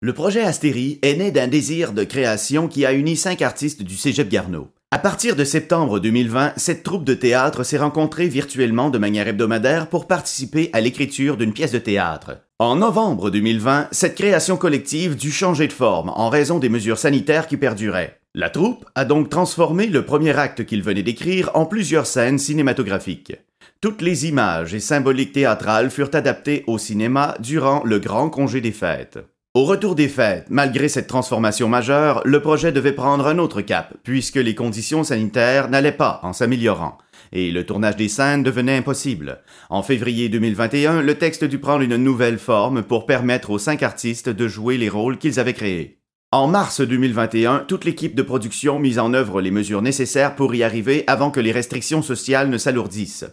Le projet Astérie est né d'un désir de création qui a uni 5 artistes du Cégep Garneau. À partir de septembre 2020, cette troupe de théâtre s'est rencontrée virtuellement de manière hebdomadaire pour participer à l'écriture d'une pièce de théâtre. En novembre 2020, cette création collective dut changer de forme en raison des mesures sanitaires qui perduraient. La troupe a donc transformé le premier acte qu'il venait d'écrire en plusieurs scènes cinématographiques. Toutes les images et symboliques théâtrales furent adaptées au cinéma durant le grand congé des fêtes. Au retour des fêtes, malgré cette transformation majeure, le projet devait prendre un autre cap, puisque les conditions sanitaires n'allaient pas en s'améliorant, et le tournage des scènes devenait impossible. En février 2021, le texte dut prendre une nouvelle forme pour permettre aux 5 artistes de jouer les rôles qu'ils avaient créés. En mars 2021, toute l'équipe de production mit en œuvre les mesures nécessaires pour y arriver avant que les restrictions sociales ne s'alourdissent.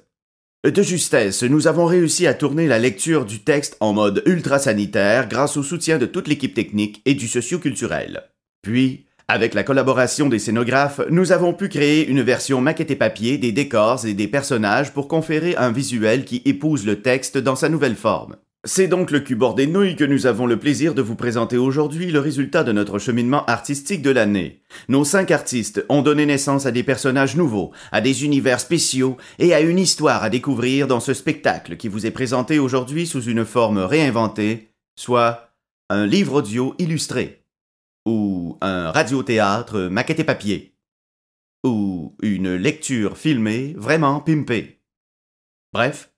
De justesse, nous avons réussi à tourner la lecture du texte en mode ultra-sanitaire grâce au soutien de toute l'équipe technique et du socio-culturel. Puis, avec la collaboration des scénographes, nous avons pu créer une version maquette et papier des décors et des personnages pour conférer un visuel qui épouse le texte dans sa nouvelle forme. C'est donc le cul bord des nouilles que nous avons le plaisir de vous présenter aujourd'hui le résultat de notre cheminement artistique de l'année. Nos 5 artistes ont donné naissance à des personnages nouveaux, à des univers spéciaux et à une histoire à découvrir dans ce spectacle qui vous est présenté aujourd'hui sous une forme réinventée, soit un livre audio illustré, ou un radiothéâtre maquette et papier, ou une lecture filmée vraiment pimpée. Bref,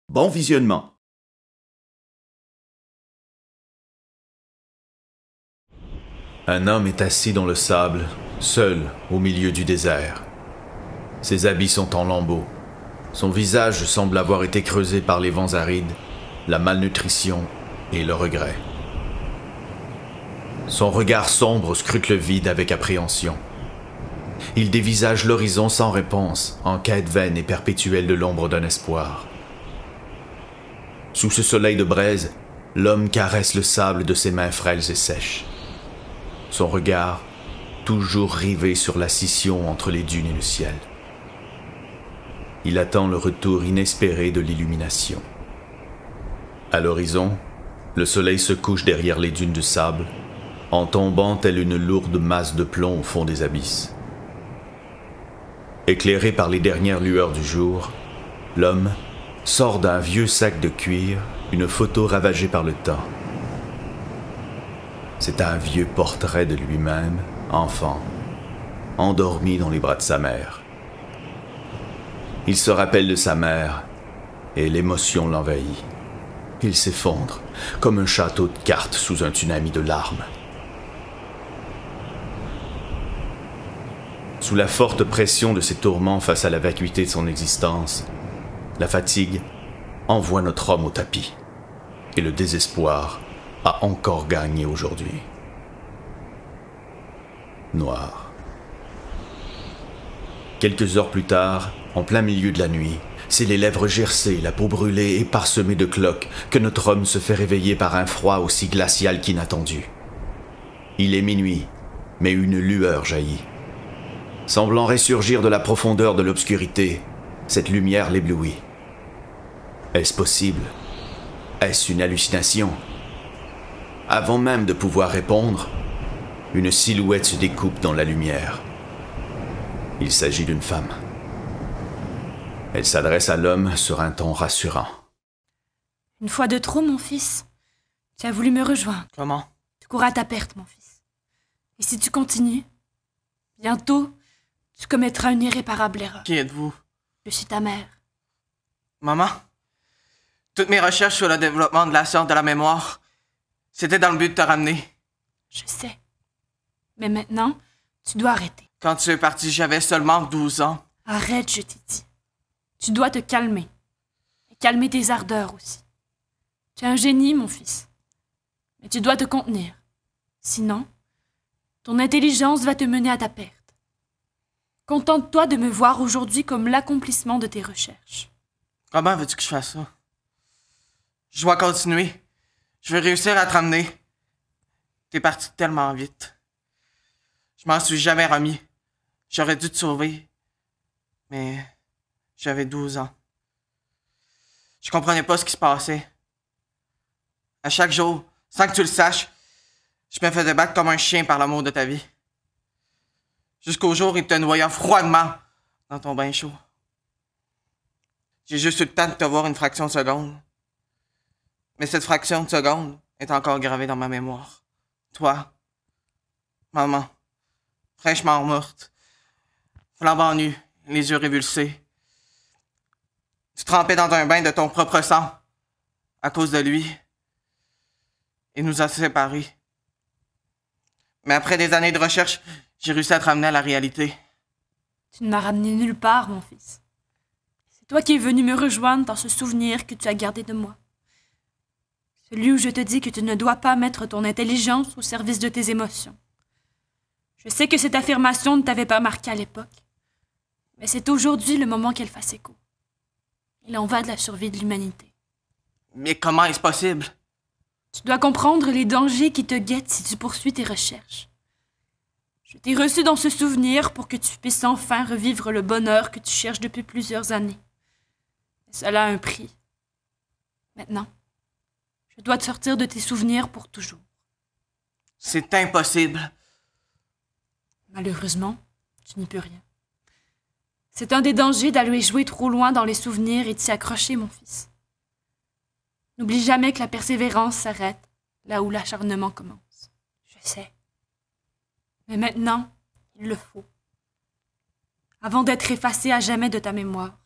bon visionnement. Un homme est assis dans le sable, seul au milieu du désert. Ses habits sont en lambeaux. Son visage semble avoir été creusé par les vents arides, la malnutrition et le regret. Son regard sombre scrute le vide avec appréhension. Il dévisage l'horizon sans réponse, en quête vaine et perpétuelle de l'ombre d'un espoir. Sous ce soleil de braise, l'homme caresse le sable de ses mains frêles et sèches. Son regard, toujours rivé sur la scission entre les dunes et le ciel. Il attend le retour inespéré de l'illumination. À l'horizon, le soleil se couche derrière les dunes de sable, en tombant telle une lourde masse de plomb au fond des abysses. Éclairé par les dernières lueurs du jour, l'homme sort d'un vieux sac de cuir une photo ravagée par le temps. C'est un vieux portrait de lui-même, enfant, endormi dans les bras de sa mère. Il se rappelle de sa mère, et l'émotion l'envahit. Il s'effondre, comme un château de cartes sous un tsunami de larmes. Sous la forte pression de ses tourments face à la vacuité de son existence, la fatigue envoie notre homme au tapis, et le désespoir a encore gagné aujourd'hui. Noir. Quelques heures plus tard, en plein milieu de la nuit, c'est les lèvres gercées, la peau brûlée et parsemée de cloques que notre homme se fait réveiller par un froid aussi glacial qu'inattendu. Il est minuit, mais une lueur jaillit. Semblant ressurgir de la profondeur de l'obscurité, cette lumière l'éblouit. Est-ce possible? Est-ce une hallucination? Avant même de pouvoir répondre, une silhouette se découpe dans la lumière. Il s'agit d'une femme. Elle s'adresse à l'homme sur un ton rassurant. Une fois de trop, mon fils. Tu as voulu me rejoindre. Comment? Tu cours à ta perte, mon fils. Et si tu continues, bientôt, tu commettras une irréparable erreur. Qui êtes-vous? Je suis ta mère. Maman? Toutes mes recherches sur le développement de la science de la mémoire, c'était dans le but de te ramener. Je sais. Mais maintenant, tu dois arrêter. Quand tu es parti, j'avais seulement 12 ans. Arrête, je t'ai dit. Tu dois te calmer. Et calmer tes ardeurs aussi. Tu es un génie, mon fils. Mais tu dois te contenir. Sinon, ton intelligence va te mener à ta perte. Contente-toi de me voir aujourd'hui comme l'accomplissement de tes recherches. Comment veux-tu que je fasse ça? Je dois continuer. Je vais réussir à te ramener. T'es parti tellement vite. Je m'en suis jamais remis. J'aurais dû te sauver. Mais j'avais 12 ans. Je comprenais pas ce qui se passait. À chaque jour, sans que tu le saches, Je me faisais battre comme un chien par l'amour de ta vie. Jusqu'au jour où il te noya froidement dans ton bain chaud. J'ai juste eu le temps de te voir une fraction de seconde. Mais cette fraction de seconde est encore gravée dans ma mémoire. Toi, maman, fraîchement morte, flambant nue, les yeux révulsés. Tu trempais dans un bain de ton propre sang. À cause de lui. Il nous a séparés. Mais après des années de recherche, j'ai réussi à te ramener à la réalité. Tu ne m'as ramené nulle part, mon fils. C'est toi qui es venu me rejoindre dans ce souvenir que tu as gardé de moi. Celui où je te dis que tu ne dois pas mettre ton intelligence au service de tes émotions. Je sais que cette affirmation ne t'avait pas marqué à l'époque, mais c'est aujourd'hui le moment qu'elle fasse écho. Il en va de la survie de l'humanité. Mais comment est-ce possible? Tu dois comprendre les dangers qui te guettent si tu poursuis tes recherches. Je t'ai reçu dans ce souvenir pour que tu puisses enfin revivre le bonheur que tu cherches depuis plusieurs années. Mais cela a un prix. Maintenant, je dois te sortir de tes souvenirs pour toujours. C'est impossible. Malheureusement, tu n'y peux rien. C'est un des dangers d'aller jouer trop loin dans les souvenirs et de s'y accrocher, mon fils. N'oublie jamais que la persévérance s'arrête là où l'acharnement commence. Je sais. Mais maintenant, il le faut. Avant d'être effacé à jamais de ta mémoire,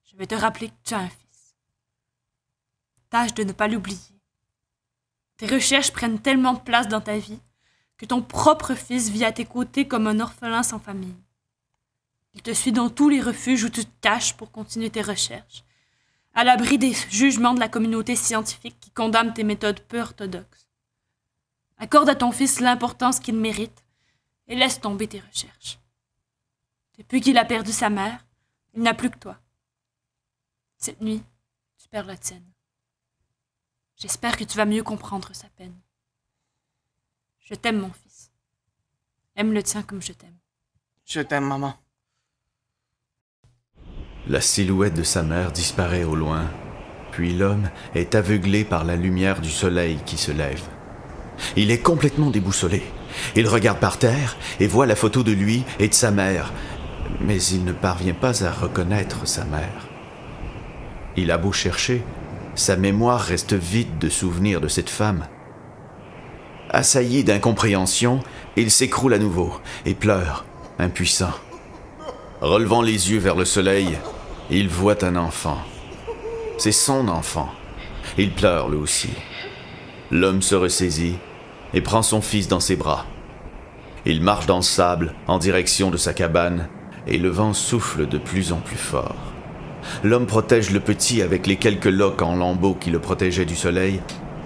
je vais te rappeler que tu as un fils. Tâche de ne pas l'oublier. Tes recherches prennent tellement de place dans ta vie que ton propre fils vit à tes côtés comme un orphelin sans famille. Il te suit dans tous les refuges où tu te caches pour continuer tes recherches, à l'abri des jugements de la communauté scientifique qui condamne tes méthodes peu orthodoxes. Accorde à ton fils l'importance qu'il mérite et laisse tomber tes recherches. Depuis qu'il a perdu sa mère, il n'a plus que toi. Cette nuit, tu perds la tienne. J'espère que tu vas mieux comprendre sa peine. Je t'aime, mon fils. Aime le tien comme je t'aime. Je t'aime, maman. La silhouette de sa mère disparaît au loin, puis l'homme est aveuglé par la lumière du soleil qui se lève. Il est complètement déboussolé. Il regarde par terre et voit la photo de lui et de sa mère, mais il ne parvient pas à reconnaître sa mère. Il a beau chercher, sa mémoire reste vide de souvenirs de cette femme. Assailli d'incompréhension, il s'écroule à nouveau et pleure, impuissant. Relevant les yeux vers le soleil, il voit un enfant. C'est son enfant. Il pleure lui aussi. L'homme se ressaisit et prend son fils dans ses bras. Il marche dans le sable en direction de sa cabane et le vent souffle de plus en plus fort. L'homme protège le petit avec les quelques loques en lambeaux qui le protégeaient du soleil.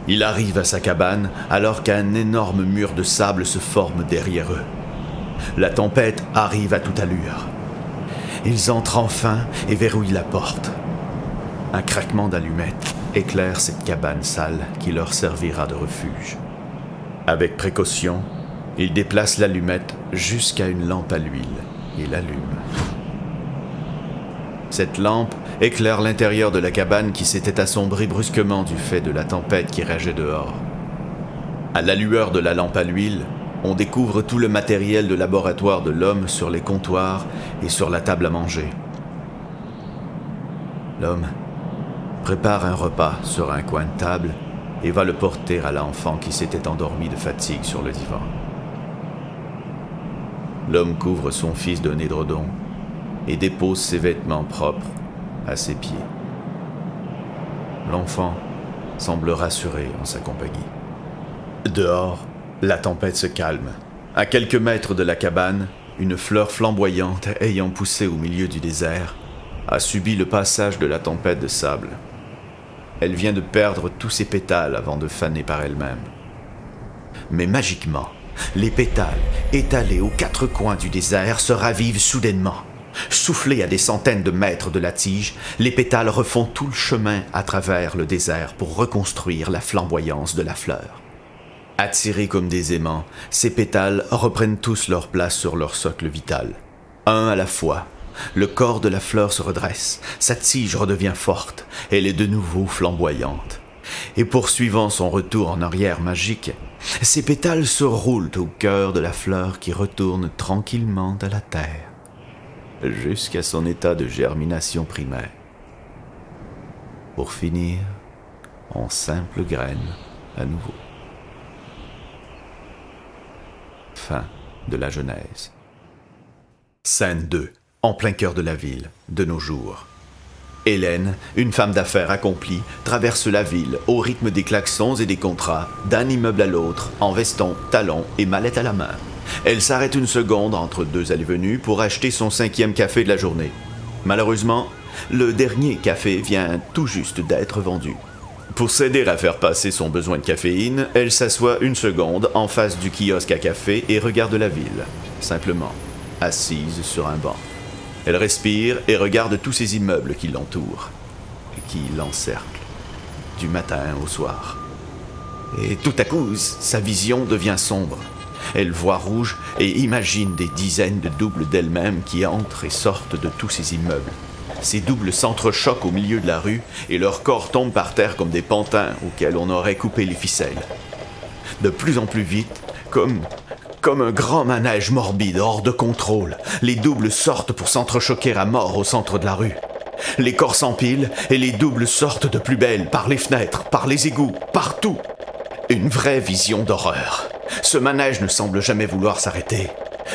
Il arrive à sa cabane alors qu'un énorme mur de sable se forme derrière eux. La tempête arrive à toute allure. Ils entrent enfin et verrouillent la porte. Un craquement d'allumettes éclaire cette cabane sale qui leur servira de refuge. Avec précaution, ils déplacent l'allumette jusqu'à une lampe à l'huile et l'allument. Cette lampe éclaire l'intérieur de la cabane qui s'était assombrie brusquement du fait de la tempête qui rageait dehors. À la lueur de la lampe à l'huile, on découvre tout le matériel de laboratoire de l'homme sur les comptoirs et sur la table à manger. L'homme prépare un repas sur un coin de table et va le porter à l'enfant qui s'était endormi de fatigue sur le divan. L'homme couvre son fils d'un édredon et dépose ses vêtements propres à ses pieds. L'enfant semble rassuré en sa compagnie. Dehors, la tempête se calme. À quelques mètres de la cabane, une fleur flamboyante ayant poussé au milieu du désert a subi le passage de la tempête de sable. Elle vient de perdre tous ses pétales avant de faner par elle-même. Mais magiquement, les pétales, étalés aux quatre coins du désert, se ravivent soudainement. Soufflés à des centaines de mètres de la tige, les pétales refont tout le chemin à travers le désert pour reconstruire la flamboyance de la fleur. Attirés comme des aimants, ces pétales reprennent tous leur place sur leur socle vital. Un à la fois, le corps de la fleur se redresse, sa tige redevient forte, elle est de nouveau flamboyante. Et poursuivant son retour en arrière magique, Ses pétales se roulent au cœur de la fleur qui retourne tranquillement à la terre, jusqu'à son état de germination primaire, pour finir en simple graine à nouveau. Fin de la Genèse. Scène 2, en plein cœur de la ville, de nos jours. Hélène, une femme d'affaires accomplie, traverse la ville au rythme des klaxons et des contrats, d'un immeuble à l'autre, en veston, talons et mallette à la main. Elle s'arrête une seconde entre deux allées-venues pour acheter son 5e café de la journée. Malheureusement, le dernier café vient tout juste d'être vendu. Pour s'aider à faire passer son besoin de caféine, elle s'assoit une seconde en face du kiosque à café et regarde la ville, simplement, assise sur un banc. Elle respire et regarde tous ces immeubles qui l'entourent et qui l'encerclent, du matin au soir. Et tout à coup, sa vision devient sombre. Elle voit rouge et imagine des dizaines de doubles d'elle-même qui entrent et sortent de tous ces immeubles. Ces doubles s'entrechoquent au milieu de la rue et leurs corps tombent par terre comme des pantins auxquels on aurait coupé les ficelles. De plus en plus vite, comme un grand manège morbide hors de contrôle, les doubles sortent pour s'entrechoquer à mort au centre de la rue. Les corps s'empilent et les doubles sortent de plus belle par les fenêtres, par les égouts, partout. Une vraie vision d'horreur. Ce manège ne semble jamais vouloir s'arrêter.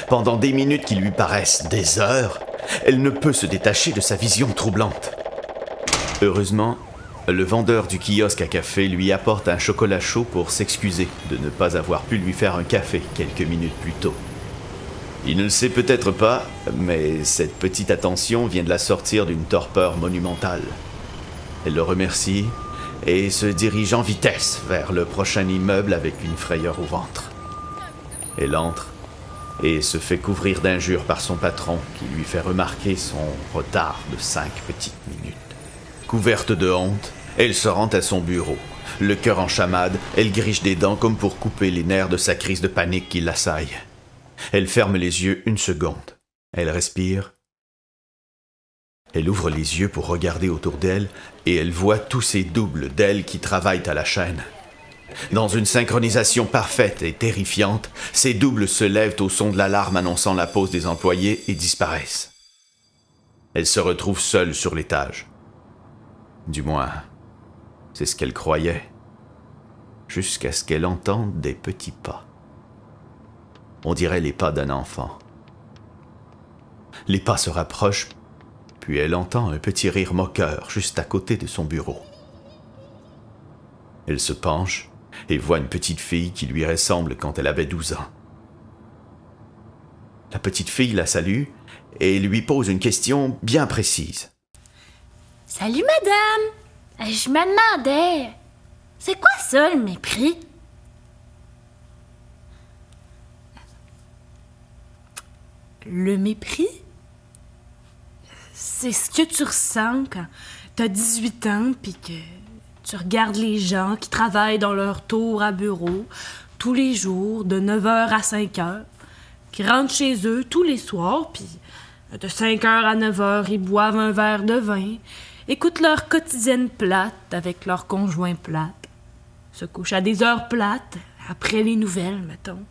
Pendant des minutes qui lui paraissent des heures, elle ne peut se détacher de sa vision troublante. Heureusement, le vendeur du kiosque à café lui apporte un chocolat chaud pour s'excuser de ne pas avoir pu lui faire un café quelques minutes plus tôt. Il ne le sait peut-être pas, mais cette petite attention vient de la sortir d'une torpeur monumentale. Elle le remercie et se dirige en vitesse vers le prochain immeuble avec une frayeur au ventre. Elle entre et se fait couvrir d'injures par son patron qui lui fait remarquer son retard de 5 petites minutes. Couverte de honte, elle se rend à son bureau. Le cœur en chamade, elle griche des dents comme pour couper les nerfs de sa crise de panique qui l'assaille. Elle ferme les yeux une seconde. Elle respire. Elle ouvre les yeux pour regarder autour d'elle et elle voit tous ces doubles d'elle qui travaillent à la chaîne. Dans une synchronisation parfaite et terrifiante, ces doubles se lèvent au son de l'alarme annonçant la pause des employés et disparaissent. Elle se retrouve seule sur l'étage. Du moins, c'est ce qu'elle croyait, jusqu'à ce qu'elle entende des petits pas. On dirait les pas d'un enfant. Les pas se rapprochent, puis elle entend un petit rire moqueur juste à côté de son bureau. Elle se penche et voit une petite fille qui lui ressemble quand elle avait 12 ans. La petite fille la salue et lui pose une question bien précise. Salut, madame! Je me demandais, c'est quoi ça, le mépris? Le mépris? C'est ce que tu ressens quand t'as 18 ans pis que tu regardes les gens qui travaillent dans leur tour à bureau tous les jours de 9h à 5h, qui rentrent chez eux tous les soirs pis de 5h à 9h, ils boivent un verre de vin, écoutent leur quotidienne plate avec leur conjoint plate, se couchent à des heures plates, après les nouvelles, mettons,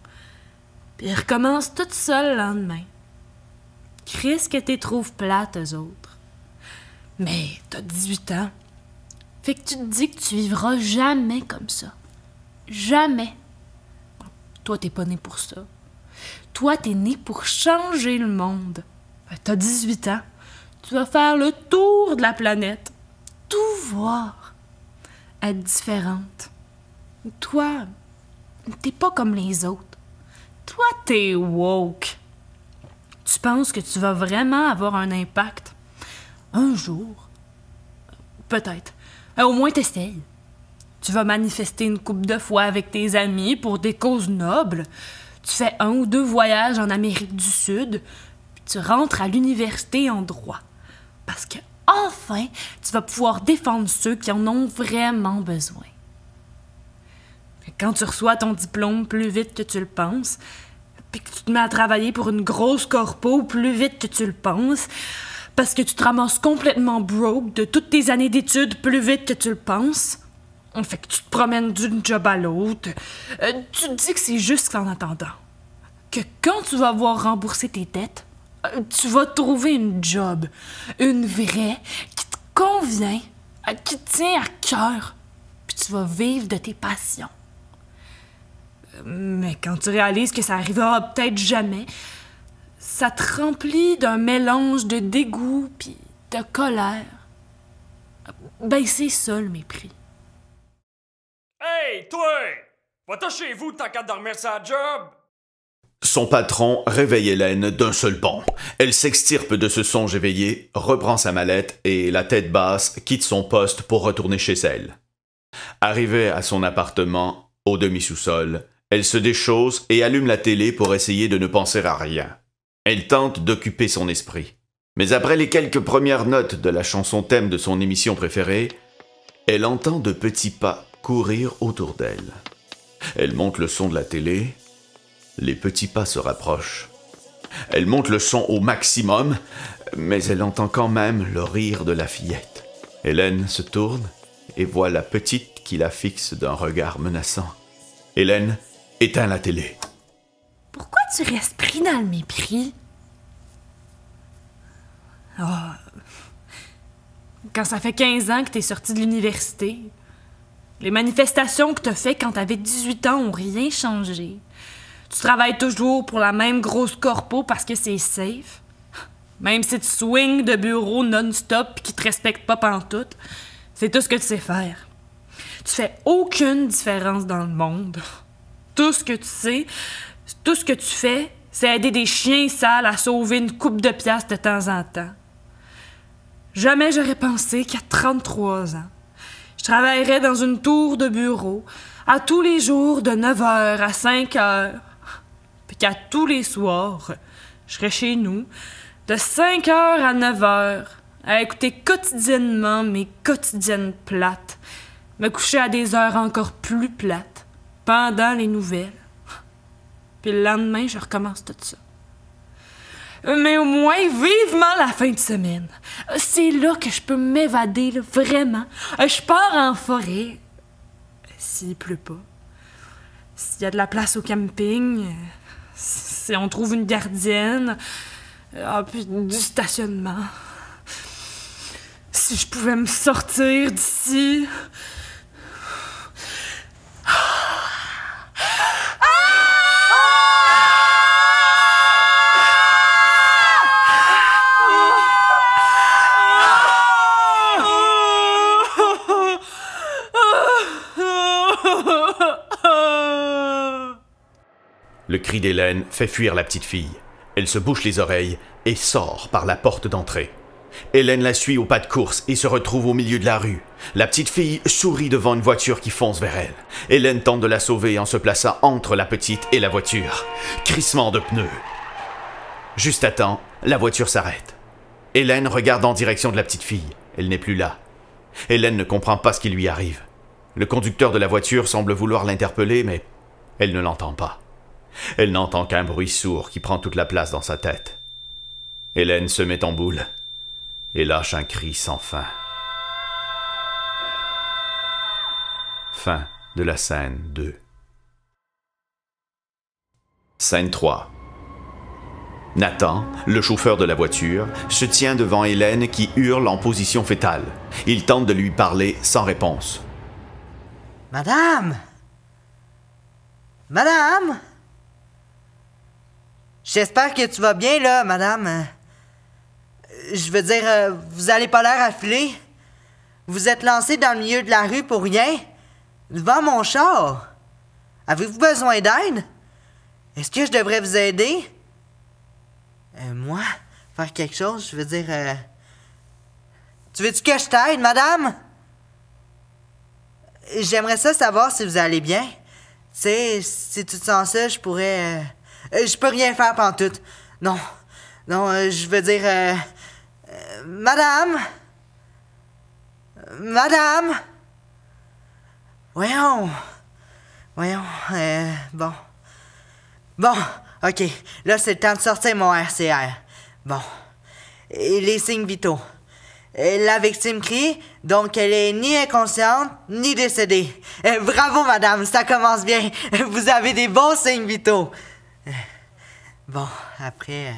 puis ils recommencent tout seuls le lendemain. Chris que t'es trouves plates, eux autres. Mais t'as 18 ans, fait que tu te dis que tu vivras jamais comme ça. Jamais. Toi, t'es pas né pour ça. Toi, t'es né pour changer le monde. T'as 18 ans. Tu vas faire le tour de la planète. Tout voir. Être différente. Toi, t'es pas comme les autres. Toi, t'es woke. Tu penses que tu vas vraiment avoir un impact? Un jour. Peut-être. Au moins, t'essayes. Tu vas manifester une couple de fois avec tes amis pour des causes nobles. Tu fais 1 ou 2 voyages en Amérique du Sud. Puis tu rentres à l'université en droit. Parce que, enfin, tu vas pouvoir défendre ceux qui en ont vraiment besoin. Quand tu reçois ton diplôme plus vite que tu le penses, puis que tu te mets à travailler pour une grosse corpo plus vite que tu le penses, parce que tu te ramasses complètement broke de toutes tes années d'études plus vite que tu le penses, Fait que tu te promènes d'une job à l'autre. Tu te dis que c'est juste en attendant. Que quand tu vas avoir remboursé tes dettes, tu vas trouver une job. Une vraie, qui te convient, qui te tient à cœur. Puis tu vas vivre de tes passions. Mais quand tu réalises que ça arrivera peut-être jamais, ça te remplit d'un mélange de dégoût puis de colère. Ben, c'est ça le mépris. Hey, toi! Va-t'en chez vous tant qu'à dormir sa job! Son patron réveille Hélène d'un seul bond. Elle s'extirpe de ce songe éveillé, reprend sa mallette et, la tête basse, quitte son poste pour retourner chez elle. Arrivée à son appartement, au demi-sous-sol, elle se déchausse et allume la télé pour essayer de ne penser à rien. Elle tente d'occuper son esprit. Mais après les quelques premières notes de la chanson thème de son émission préférée, elle entend de petits pas courir autour d'elle. Elle monte le son de la télé. Les petits pas se rapprochent. Elle monte le son au maximum, mais elle entend quand même le rire de la fillette. Hélène se tourne et voit la petite qui la fixe d'un regard menaçant. Hélène éteint la télé. Pourquoi tu restes pris dans le mépris? Oh. Quand ça fait 15 ans que t'es sorti de l'université, les manifestations que t'as fait quand t'avais 18 ans ont rien changé. Tu travailles toujours pour la même grosse corpo parce que c'est safe. Même si tu swings de bureau non-stop et qu'ils te respectent pas pantoute, c'est tout ce que tu sais faire. Tu fais aucune différence dans le monde. Tout ce que tu sais, tout ce que tu fais, c'est aider des chiens sales à sauver une coupe de piastres de temps en temps. Jamais j'aurais pensé qu'à 33 ans, je travaillerais dans une tour de bureau à tous les jours de 9h à 5h, puis qu'à tous les soirs, je serais chez nous de 5h à 9h à écouter quotidiennement mes quotidiennes plates, me coucher à des heures encore plus plates, pendant les nouvelles. Puis le lendemain, je recommence tout ça. Mais au moins, vivement la fin de semaine. C'est là que je peux m'évader, là, vraiment. Je pars en forêt. S'il pleut pas. S'il y a de la place au camping. Si on trouve une gardienne. Puis du stationnement. Si je pouvais me sortir d'ici. Le cri d'Hélène fait fuir la petite fille. Elle se bouche les oreilles et sort par la porte d'entrée. Hélène la suit au pas de course et se retrouve au milieu de la rue. La petite fille sourit devant une voiture qui fonce vers elle. Hélène tente de la sauver en se plaçant entre la petite et la voiture. Crissement de pneus. Juste à temps, la voiture s'arrête. Hélène regarde en direction de la petite fille. Elle n'est plus là. Hélène ne comprend pas ce qui lui arrive. Le conducteur de la voiture semble vouloir l'interpeller, mais elle ne l'entend pas. Elle n'entend qu'un bruit sourd qui prend toute la place dans sa tête. Hélène se met en boule et lâche un cri sans fin. Fin de la scène 2. Scène 3. Nathan, le chauffeur de la voiture, se tient devant Hélène qui hurle en position fétale. Il tente de lui parler sans réponse. Madame! Madame! J'espère que tu vas bien, là, madame. Je veux dire, vous allez pas l'air affilé. Vous êtes lancé dans le milieu de la rue pour rien, devant mon char. Avez-vous besoin d'aide? Est-ce que je devrais vous aider? Moi? Faire quelque chose? Je veux dire, Tu veux-tu que je t'aide, madame? J'aimerais ça savoir si vous allez bien. Tu sais, si tu te sens ça, je pourrais... je peux rien faire pantoute. Non. Non, je veux dire... Madame? Madame? Voyons. Bon. Bon, OK. Là, c'est le temps de sortir mon RCR. Bon. Et les signes vitaux. La victime crie, donc elle est ni inconsciente, ni décédée. Bravo, madame, ça commence bien. Vous avez des bons signes vitaux. Bon, après...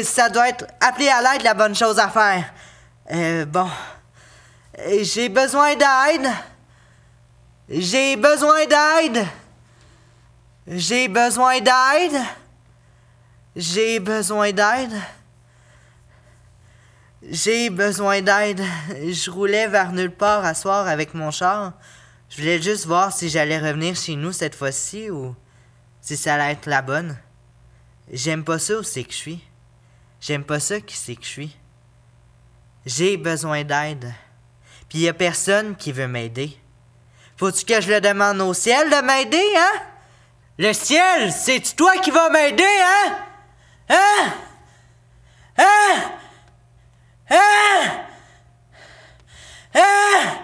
ça doit être appeler à l'aide la bonne chose à faire. Bon... j'ai besoin d'aide. J'ai besoin d'aide. J'ai besoin d'aide. J'ai besoin d'aide. J'ai besoin d'aide. Je roulais vers nulle part à soir avec mon char. Je voulais juste voir si j'allais revenir chez nous cette fois-ci ou si ça allait être la bonne. J'aime pas ça où c'est que je suis. J'aime pas ça qui c'est que je suis. J'ai besoin d'aide. Puis y a personne qui veut m'aider. Faut-tu que je le demande au ciel de m'aider, hein? Le ciel, c'est-tu toi qui vas m'aider, hein? Hein? Hein? Hein? Hein?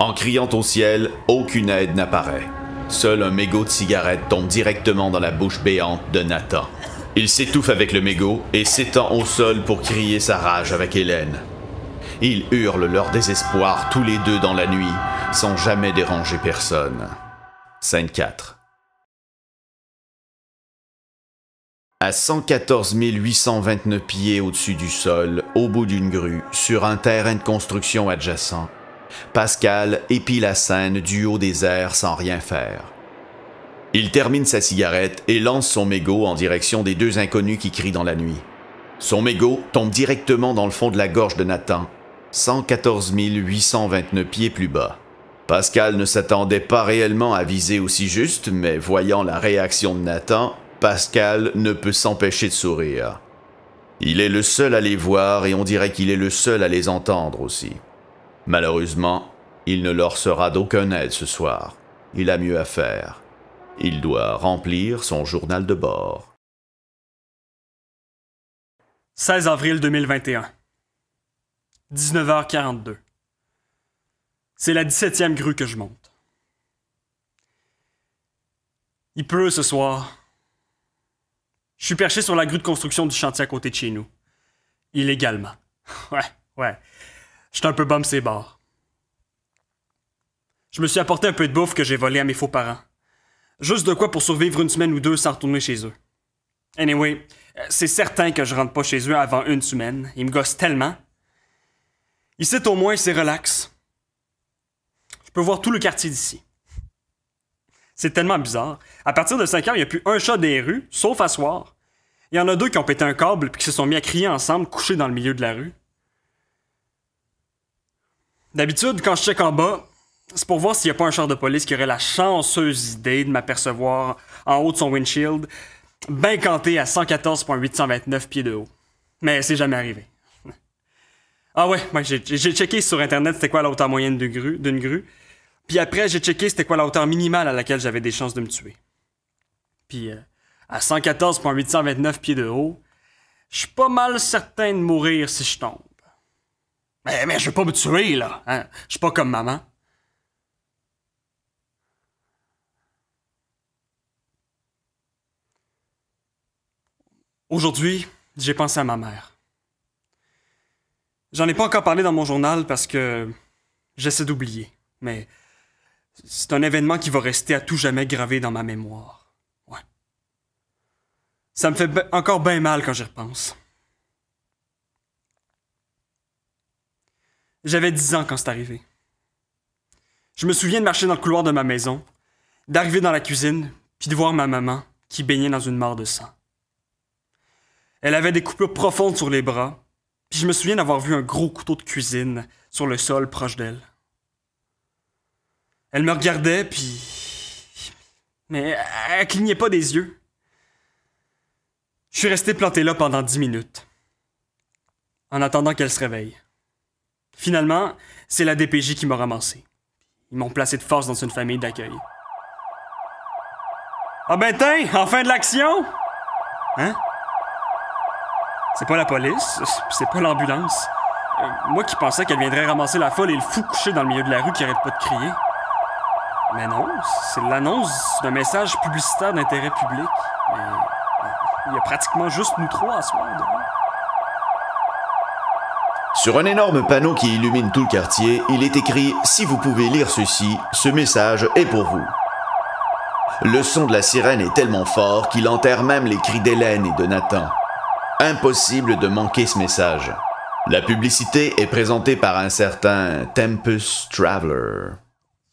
En criant au ciel, aucune aide n'apparaît. Seul un mégot de cigarette tombe directement dans la bouche béante de Nathan. Il s'étouffe avec le mégot et s'étend au sol pour crier sa rage avec Hélène. Ils hurlent leur désespoir tous les deux dans la nuit, sans jamais déranger personne. Scène 4. À 114 829 pieds au-dessus du sol, au bout d'une grue, sur un terrain de construction adjacent, Pascal épie la scène du haut des airs sans rien faire. Il termine sa cigarette et lance son mégot en direction des deux inconnus qui crient dans la nuit. Son mégot tombe directement dans le fond de la gorge de Nathan, 114 829 pieds plus bas. Pascal ne s'attendait pas réellement à viser aussi juste, mais voyant la réaction de Nathan, Pascal ne peut s'empêcher de sourire. Il est le seul à les voir et on dirait qu'il est le seul à les entendre aussi. Malheureusement, il ne leur sera d'aucune aide ce soir. Il a mieux à faire. Il doit remplir son journal de bord. 16 avril 2021. 19h42. C'est la 17e grue que je monte. Il pleut ce soir. Je suis perché sur la grue de construction du chantier à côté de chez nous. Illégalement. Ouais. Je suis un peu bum ces bords. Je me suis apporté un peu de bouffe que j'ai volé à mes faux parents. Juste de quoi pour survivre une semaine ou deux sans retourner chez eux. Anyway, c'est certain que je rentre pas chez eux avant une semaine. Ils me gossent tellement. Ici, au moins, c'est relax. Je peux voir tout le quartier d'ici. C'est tellement bizarre. À partir de 5 heures, il n'y a plus un chat des rues, sauf à soir. Il y en a deux qui ont pété un câble puis qui se sont mis à crier ensemble, couchés dans le milieu de la rue. D'habitude, quand je check en bas, c'est pour voir s'il n'y a pas un char de police qui aurait la chanceuse idée de m'apercevoir en haut de son windshield, ben canté à 114,829 pieds de haut. Mais c'est jamais arrivé. Ah ouais, j'ai checké sur Internet c'était quoi la hauteur moyenne d'une grue. Puis après, j'ai checké c'était quoi la hauteur minimale à laquelle j'avais des chances de me tuer. Puis à 114,829 pieds de haut, je suis pas mal certain de mourir si je tombe. Mais je veux pas me tuer, là. Hein? Je suis pas comme maman. Aujourd'hui, j'ai pensé à ma mère. J'en ai pas encore parlé dans mon journal parce que j'essaie d'oublier. Mais c'est un événement qui va rester à tout jamais gravé dans ma mémoire. Ouais. Ça me fait encore bien mal quand j'y repense. J'avais 10 ans quand c'est arrivé. Je me souviens de marcher dans le couloir de ma maison, d'arriver dans la cuisine, puis de voir ma maman qui baignait dans une mare de sang. Elle avait des coupures profondes sur les bras, puis je me souviens d'avoir vu un gros couteau de cuisine sur le sol proche d'elle. Elle me regardait, puis... mais elle clignait pas des yeux. Je suis resté planté là pendant 10 minutes, en attendant qu'elle se réveille. Finalement, c'est la DPJ qui m'a ramassé. Ils m'ont placé de force dans une famille d'accueil. Ah ben tiens, enfin de l'action! Hein? C'est pas la police, c'est pas l'ambulance. Moi qui pensais qu'elle viendrait ramasser la folle et le fou couché dans le milieu de la rue qui arrête pas de crier. Mais non, c'est l'annonce d'un message publicitaire d'intérêt public. Mais il y a pratiquement juste nous trois à soir dehors. Sur un énorme panneau qui illumine tout le quartier, il est écrit « Si vous pouvez lire ceci, ce message est pour vous ». Le son de la sirène est tellement fort qu'il enterre même les cris d'Hélène et de Nathan. Impossible de manquer ce message. La publicité est présentée par un certain Tempus Traveler.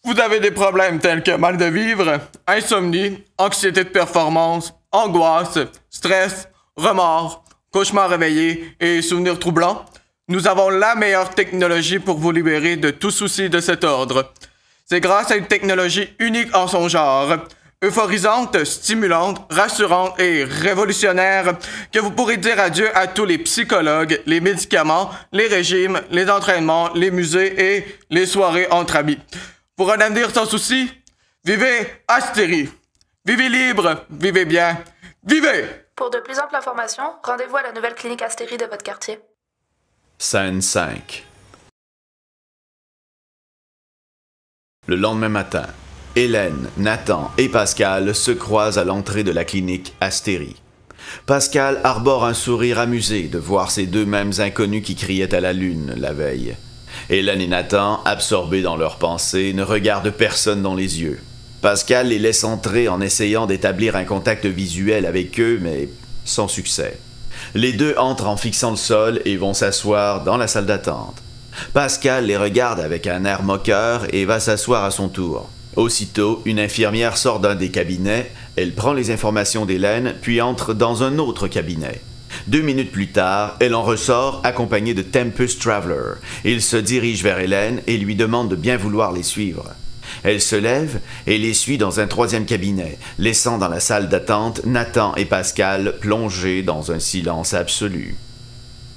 Vous avez des problèmes tels que mal de vivre, insomnie, anxiété de performance, angoisse, stress, remords, cauchemars réveillés et souvenirs troublants? Nous avons la meilleure technologie pour vous libérer de tout souci de cet ordre. C'est grâce à une technologie unique en son genre, euphorisante, stimulante, rassurante et révolutionnaire que vous pourrez dire adieu à tous les psychologues, les médicaments, les régimes, les entraînements, les musées et les soirées entre amis. Pour un avenir sans souci, vivez Astérie. Vivez libre, vivez bien, vivez! Pour de plus amples informations, rendez-vous à la nouvelle clinique Astérie de votre quartier. Scène 5. Le lendemain matin, Hélène, Nathan et Pascal se croisent à l'entrée de la clinique Astérie. Pascal arbore un sourire amusé de voir ces deux mêmes inconnus qui criaient à la lune la veille. Hélène et Nathan, absorbés dans leurs pensées, ne regardent personne dans les yeux. Pascal les laisse entrer en essayant d'établir un contact visuel avec eux, mais sans succès. Les deux entrent en fixant le sol et vont s'asseoir dans la salle d'attente. Pascal les regarde avec un air moqueur et va s'asseoir à son tour. Aussitôt, une infirmière sort d'un des cabinets, elle prend les informations d'Hélène, puis entre dans un autre cabinet. 2 minutes plus tard, elle en ressort accompagnée de Tempus Traveler. Il se dirige vers Hélène et lui demande de bien vouloir les suivre. Elle se lève et les suit dans un 3e cabinet, laissant dans la salle d'attente Nathan et Pascal plongés dans un silence absolu.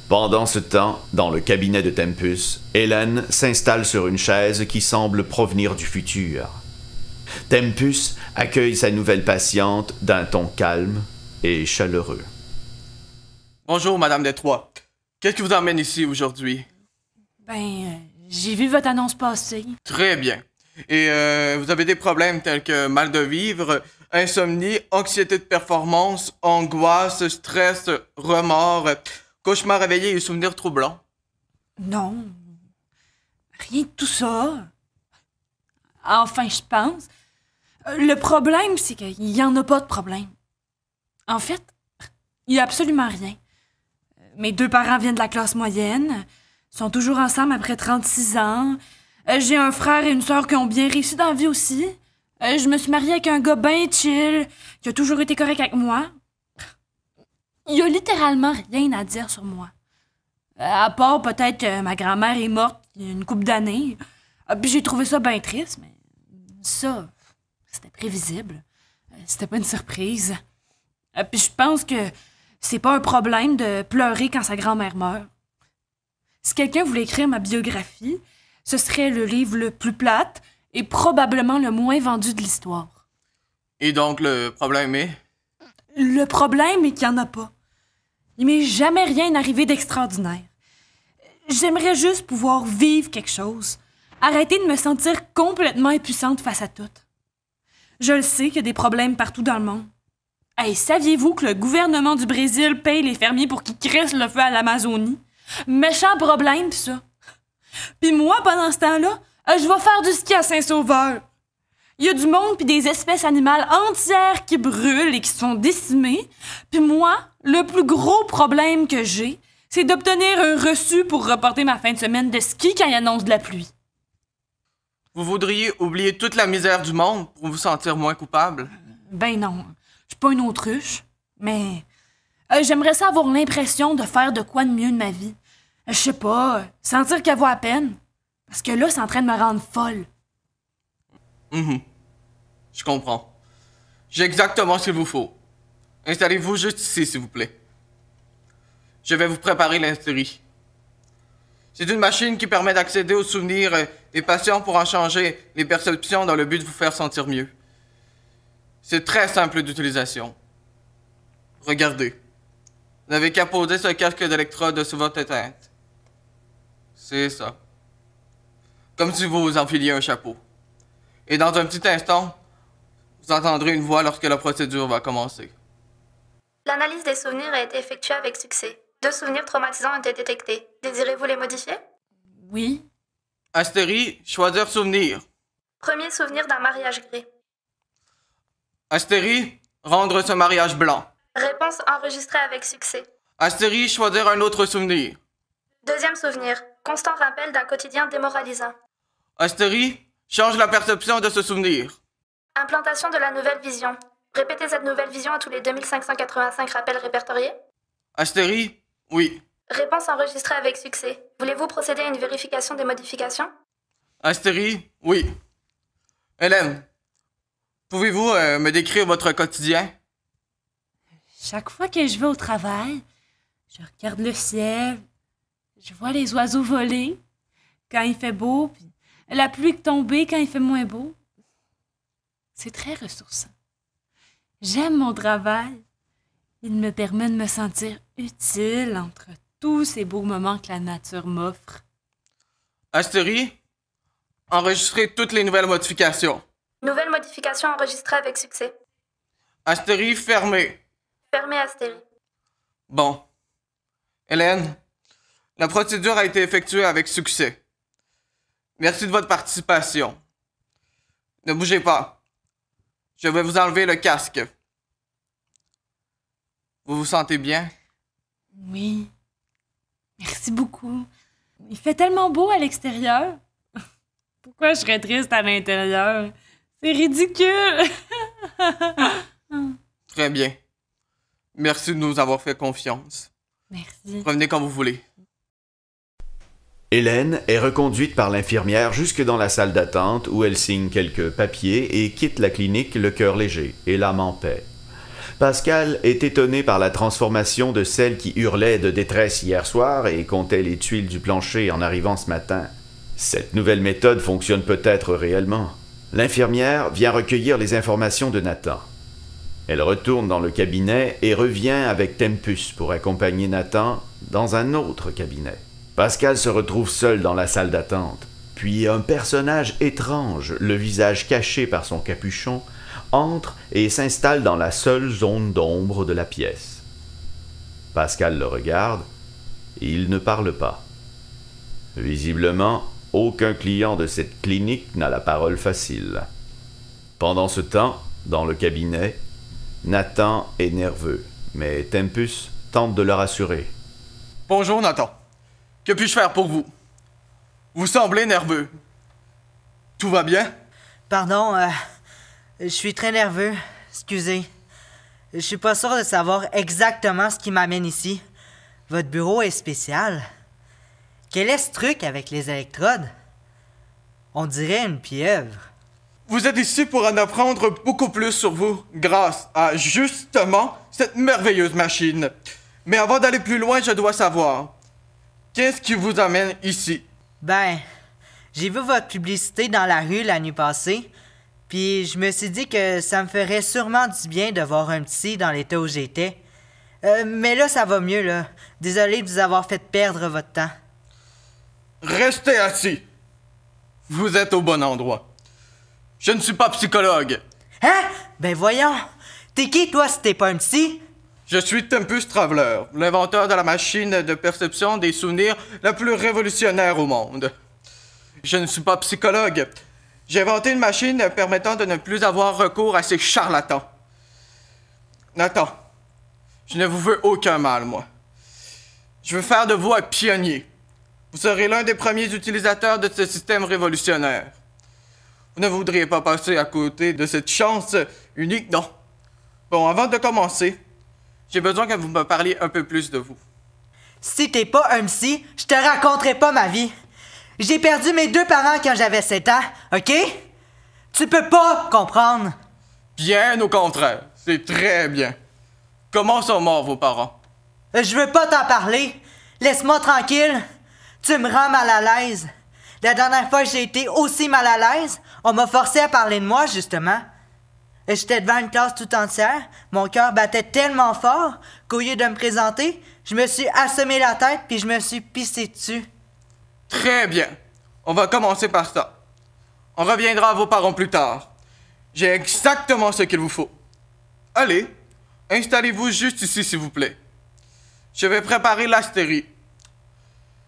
Pendant ce temps, dans le cabinet de Tempus, Hélène s'installe sur une chaise qui semble provenir du futur. Tempus accueille sa nouvelle patiente d'un ton calme et chaleureux. Bonjour, Madame Détroit. Qu'est-ce qui vous emmène ici aujourd'hui? J'ai vu votre annonce passer. Très bien. Et vous avez des problèmes tels que mal de vivre, insomnie, anxiété de performance, angoisse, stress, remords, cauchemars réveillés et souvenirs troublants? Non. Rien de tout ça. Enfin, je pense. Le problème, c'est qu'il n'y en a pas de problème. En fait, il n'y a absolument rien. Mes 2 parents viennent de la classe moyenne, sont toujours ensemble après 36 ans. J'ai un frère et une sœur qui ont bien réussi dans la vie aussi. Je me suis mariée avec un gars bien chill, qui a toujours été correct avec moi. Il y a littéralement rien à dire sur moi. À part peut-être que ma grand-mère est morte il y a une couple d'années. Puis j'ai trouvé ça bien triste, mais ça, c'était prévisible. C'était pas une surprise. Puis je pense que c'est pas un problème de pleurer quand sa grand-mère meurt. Si quelqu'un voulait écrire ma biographie, ce serait le livre le plus plate et probablement le moins vendu de l'histoire. Et donc, le problème est? Le problème est qu'il n'y en a pas. Il m'est jamais rien arrivé d'extraordinaire. J'aimerais juste pouvoir vivre quelque chose. Arrêter de me sentir complètement impuissante face à tout. Je le sais qu'il y a des problèmes partout dans le monde. Hey, saviez-vous que le gouvernement du Brésil paye les fermiers pour qu'ils crissent le feu à l'Amazonie? Méchant problème, ça. Puis moi, pendant ce temps-là, je vais faire du ski à Saint-Sauveur. Il y a du monde puis des espèces animales entières qui brûlent et qui sont décimées. Puis moi, le plus gros problème que j'ai, c'est d'obtenir un reçu pour reporter ma fin de semaine de ski quand il annonce de la pluie. Vous voudriez oublier toute la misère du monde pour vous sentir moins coupable? Ben non, je suis pas une autruche, mais j'aimerais ça avoir l'impression de faire de quoi de mieux de ma vie. Je sais pas, sentir qu'elle vaut à peine. Parce que là, c'est en train de me rendre folle. Je comprends. J'ai exactement ce qu'il vous faut. Installez-vous juste ici, s'il vous plaît. Je vais vous préparer l'instérie. C'est une machine qui permet d'accéder aux souvenirs des patients pour en changer les perceptions dans le but de vous faire sentir mieux. C'est très simple d'utilisation. Regardez. Vous n'avez qu'à poser ce casque d'électrode sur votre tête. C'est ça. Comme si vous enfiliez un chapeau. Et dans un petit instant, vous entendrez une voix lorsque la procédure va commencer. L'analyse des souvenirs a été effectuée avec succès. 2 souvenirs traumatisants ont été détectés. Désirez-vous les modifier? Oui. Astérie, choisir souvenir. Premier souvenir d'un mariage gris. Astérie, rendre ce mariage blanc. Réponse enregistrée avec succès. Astérie, choisir un autre souvenir. Deuxième souvenir. Constant rappel d'un quotidien démoralisant. Astérie, change la perception de ce souvenir. Implantation de la nouvelle vision. Répétez cette nouvelle vision à tous les 2585 rappels répertoriés. Astérie, oui. Réponse enregistrée avec succès. Voulez-vous procéder à une vérification des modifications? Astérie, oui. Hélène, pouvez-vous me décrire votre quotidien? Chaque fois que je vais au travail, je regarde le ciel, je vois les oiseaux voler quand il fait beau, puis la pluie tomber quand il fait moins beau. C'est très ressourçant. J'aime mon travail. Il me permet de me sentir utile entre tous ces beaux moments que la nature m'offre. Astérie, enregistrez toutes les nouvelles modifications. Nouvelle modification enregistrée avec succès. Astérie, fermée. Fermez Astérie. Bon. Hélène, la procédure a été effectuée avec succès. Merci de votre participation. Ne bougez pas. Je vais vous enlever le casque. Vous vous sentez bien? Oui. Merci beaucoup. Il fait tellement beau à l'extérieur. Pourquoi je serais triste à l'intérieur? C'est ridicule. Très bien. Merci de nous avoir fait confiance. Merci. Revenez quand vous voulez. Hélène est reconduite par l'infirmière jusque dans la salle d'attente où elle signe quelques papiers et quitte la clinique le cœur léger et l'âme en paix. Pascal est étonné par la transformation de celle qui hurlait de détresse hier soir et comptait les tuiles du plancher en arrivant ce matin. Cette nouvelle méthode fonctionne peut-être réellement. L'infirmière vient recueillir les informations de Nathan. Elle retourne dans le cabinet et revient avec Tempus pour accompagner Nathan dans un autre cabinet. Pascal se retrouve seul dans la salle d'attente. Puis un personnage étrange, le visage caché par son capuchon, entre et s'installe dans la seule zone d'ombre de la pièce. Pascal le regarde et il ne parle pas. Visiblement, aucun client de cette clinique n'a la parole facile. Pendant ce temps, dans le cabinet, Nathan est nerveux, mais Tempus tente de le rassurer. Bonjour, Nathan. Que puis-je faire pour vous? Vous semblez nerveux. Tout va bien? Pardon, je suis très nerveux. Excusez. Je suis pas sûr de savoir exactement ce qui m'amène ici. Votre bureau est spécial. Quel est ce truc avec les électrodes? On dirait une pieuvre. Vous êtes ici pour en apprendre beaucoup plus sur vous grâce à, justement, cette merveilleuse machine. Mais avant d'aller plus loin, je dois savoir, qu'est-ce qui vous amène ici? Ben, j'ai vu votre publicité dans la rue la nuit passée, puis je me suis dit que ça me ferait sûrement du bien de voir un psy dans l'état où j'étais. Mais là, ça va mieux, là. Désolé de vous avoir fait perdre votre temps. Restez assis. Vous êtes au bon endroit. Je ne suis pas psychologue. Hein? Ben voyons. T'es qui, toi, si t'es pas un psy? Je suis Tempus Traveler, l'inventeur de la machine de perception des souvenirs la plus révolutionnaire au monde. Je ne suis pas psychologue. J'ai inventé une machine permettant de ne plus avoir recours à ces charlatans. Nathan, je ne vous veux aucun mal, moi. Je veux faire de vous un pionnier. Vous serez l'un des premiers utilisateurs de ce système révolutionnaire. Vous ne voudriez pas passer à côté de cette chance unique, non? Bon, avant de commencer, j'ai besoin que vous me parliez un peu plus de vous. Si t'es pas un psy, je te raconterai pas ma vie. J'ai perdu mes 2 parents quand j'avais 7 ans, OK? Tu peux pas comprendre. Bien au contraire, c'est très bien. Comment sont morts vos parents? Je veux pas t'en parler. Laisse-moi tranquille. Tu me rends mal à l'aise. La dernière fois que j'ai été aussi mal à l'aise, on m'a forcé à parler de moi, justement. Et j'étais devant une classe tout entière, mon cœur battait tellement fort qu'au lieu de me présenter, je me suis assommé la tête puis je me suis pissé dessus. Très bien. On va commencer par ça. On reviendra à vos parents plus tard. J'ai exactement ce qu'il vous faut. Allez, installez-vous juste ici, s'il vous plaît. Je vais préparer l'astérie.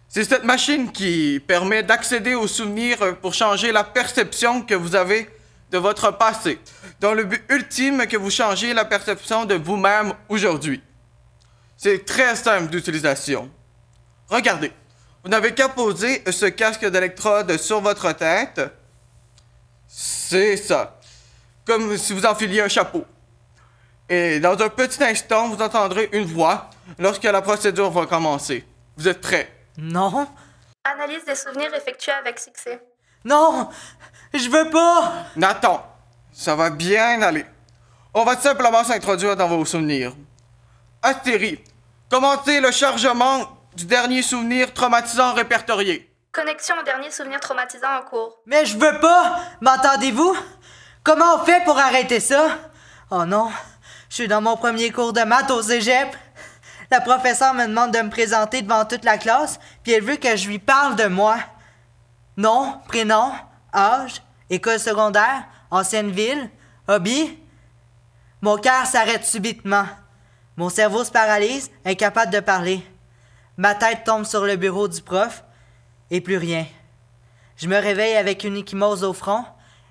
C'est cette machine qui permet d'accéder aux souvenirs pour changer la perception que vous avez de votre passé, dans le but ultime que vous changiez la perception de vous-même aujourd'hui. C'est très simple d'utilisation. Regardez, vous n'avez qu'à poser ce casque d'électrode sur votre tête. C'est ça. Comme si vous enfiliez un chapeau. Et dans un petit instant, vous entendrez une voix lorsque la procédure va commencer. Vous êtes prêts? Non, Analyse des souvenirs effectuée avec succès. non, je veux pas. Nathan, ça va bien aller. On va simplement s'introduire dans vos souvenirs. Astérie, commentez le chargement du dernier souvenir traumatisant répertorié. Connexion au dernier souvenir traumatisant en cours. Mais je veux pas. M'entendez-vous? Comment on fait pour arrêter ça? Oh non, je suis dans mon premier cours de maths au cégep. La professeure me demande de me présenter devant toute la classe, puis elle veut que je lui parle de moi. Nom, prénom, âge, école secondaire, ancienne ville, hobby. Mon cœur s'arrête subitement. Mon cerveau se paralyse, incapable de parler. Ma tête tombe sur le bureau du prof, et plus rien. Je me réveille avec une ecchymose au front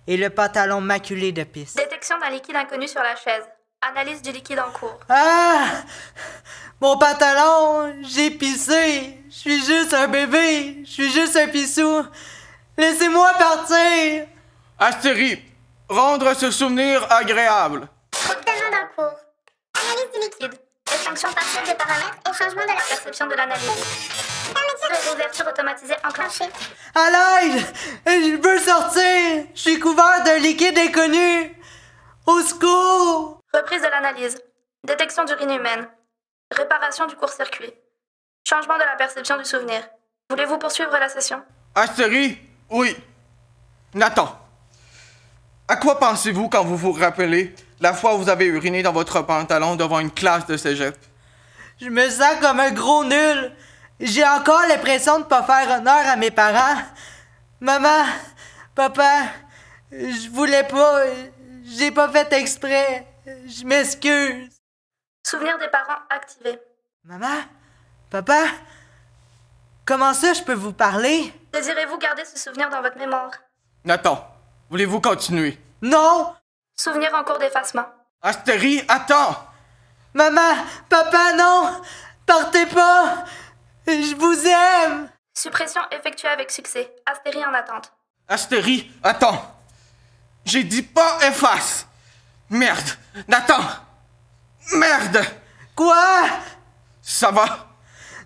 et le pantalon maculé de pisse. Détection d'un liquide inconnu sur la chaise. Analyse du liquide en cours. Ah! Mon pantalon! J'ai pissé! Je suis juste un bébé! Je suis juste un pissou! Laissez-moi partir! Astérie, rendre ce souvenir agréable. Examen d'un cours. Analyse du liquide. Extinction partielle des paramètres et changement de la perception de l'analyse. Fermeture et réouverture automatisée enclenchée. À l'aide! Je veux sortir! Je suis couvert d'un liquide inconnu! Au secours! Reprise de l'analyse. Détection d'urine humaine. Réparation du court-circuit. Changement de la perception du souvenir. Voulez-vous poursuivre la session? Astérie, oui. Nathan, à quoi pensez-vous quand vous vous rappelez la fois où vous avez uriné dans votre pantalon devant une classe de cégep? Je me sens comme un gros nul! J'ai encore l'impression de pas faire honneur à mes parents. Maman, papa, je voulais pas, j'ai pas fait exprès. Je m'excuse. Souvenir des parents activé. Maman, papa, comment ça je peux vous parler? Désirez-vous garder ce souvenir dans votre mémoire? Nathan, voulez-vous continuer? Non! Souvenir en cours d'effacement. Astérie, attends! Maman, papa, non! Partez pas! Je vous aime! Suppression effectuée avec succès. Astérie en attente. Astérie, attends! J'ai dit pas efface! Merde! Nathan! Merde! Quoi? Ça va?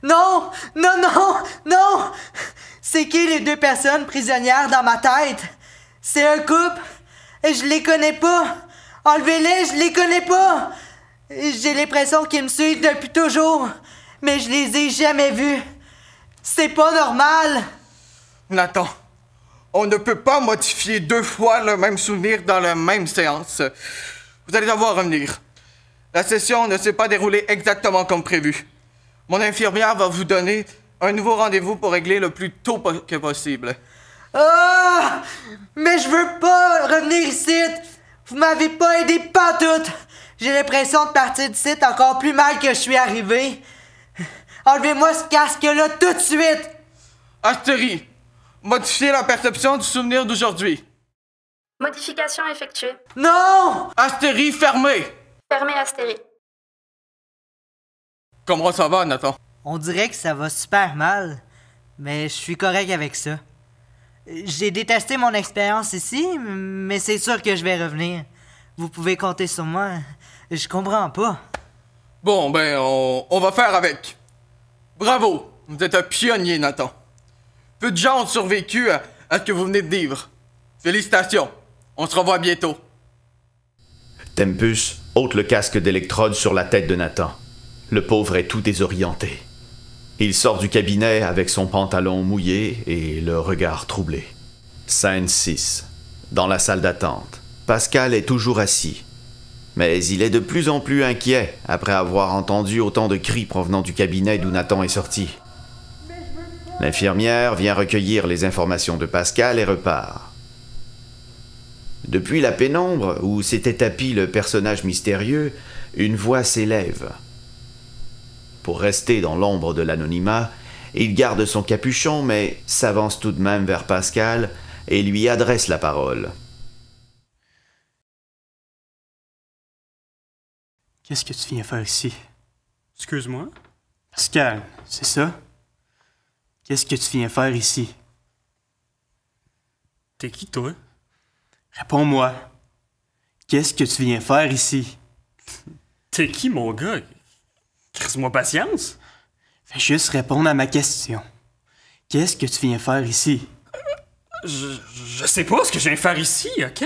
Non! Non, non! Non! C'est qui les deux personnes prisonnières dans ma tête? C'est un couple? Et je les connais pas! Enlevez-les, je les connais pas! J'ai l'impression qu'ils me suivent depuis toujours, mais je les ai jamais vus. C'est pas normal! Nathan, on ne peut pas modifier 2 fois le même souvenir dans la même séance. Vous allez devoir revenir. La session ne s'est pas déroulée exactement comme prévu. Mon infirmière va vous donner un nouveau rendez-vous pour régler le plus tôt que possible. Ah! Mais je veux pas revenir ici! Vous m'avez pas aidé pantoute! J'ai l'impression de partir d'ici encore plus mal que je suis arrivé. Enlevez-moi ce casque-là tout de suite! Astérie, modifiez la perception du souvenir d'aujourd'hui. Modification effectuée. Non! Astérie, fermée! Fermée Astérie. Comment ça va, Nathan? On dirait que ça va super mal, mais je suis correct avec ça. J'ai détesté mon expérience ici, mais c'est sûr que je vais revenir. Vous pouvez compter sur moi. Je comprends pas. Bon, ben, on va faire avec. Bravo! Vous êtes un pionnier, Nathan. Peu de gens ont survécu à ce que vous venez de vivre. Félicitations. On se revoit bientôt. Tempus ôte le casque d'électrode sur la tête de Nathan. Le pauvre est tout désorienté. Il sort du cabinet avec son pantalon mouillé et le regard troublé. Scène 6. Dans la salle d'attente. Pascal est toujours assis. Mais il est de plus en plus inquiet après avoir entendu autant de cris provenant du cabinet d'où Nathan est sorti. L'infirmière vient recueillir les informations de Pascal et repart. Depuis la pénombre où s'était tapi le personnage mystérieux, une voix s'élève. Pour rester dans l'ombre de l'anonymat, il garde son capuchon mais s'avance tout de même vers Pascal et lui adresse la parole. Qu'est-ce que tu viens faire ici? Excuse-moi? Pascal, c'est ça? Qu'est-ce que tu viens faire ici? T'es qui, toi? Réponds-moi. Qu'est-ce que tu viens faire ici? T'es qui, mon gars? Crise-moi patience. Fais juste répondre à ma question. Qu'est-ce que tu viens faire ici? Je sais pas ce que je viens faire ici, OK?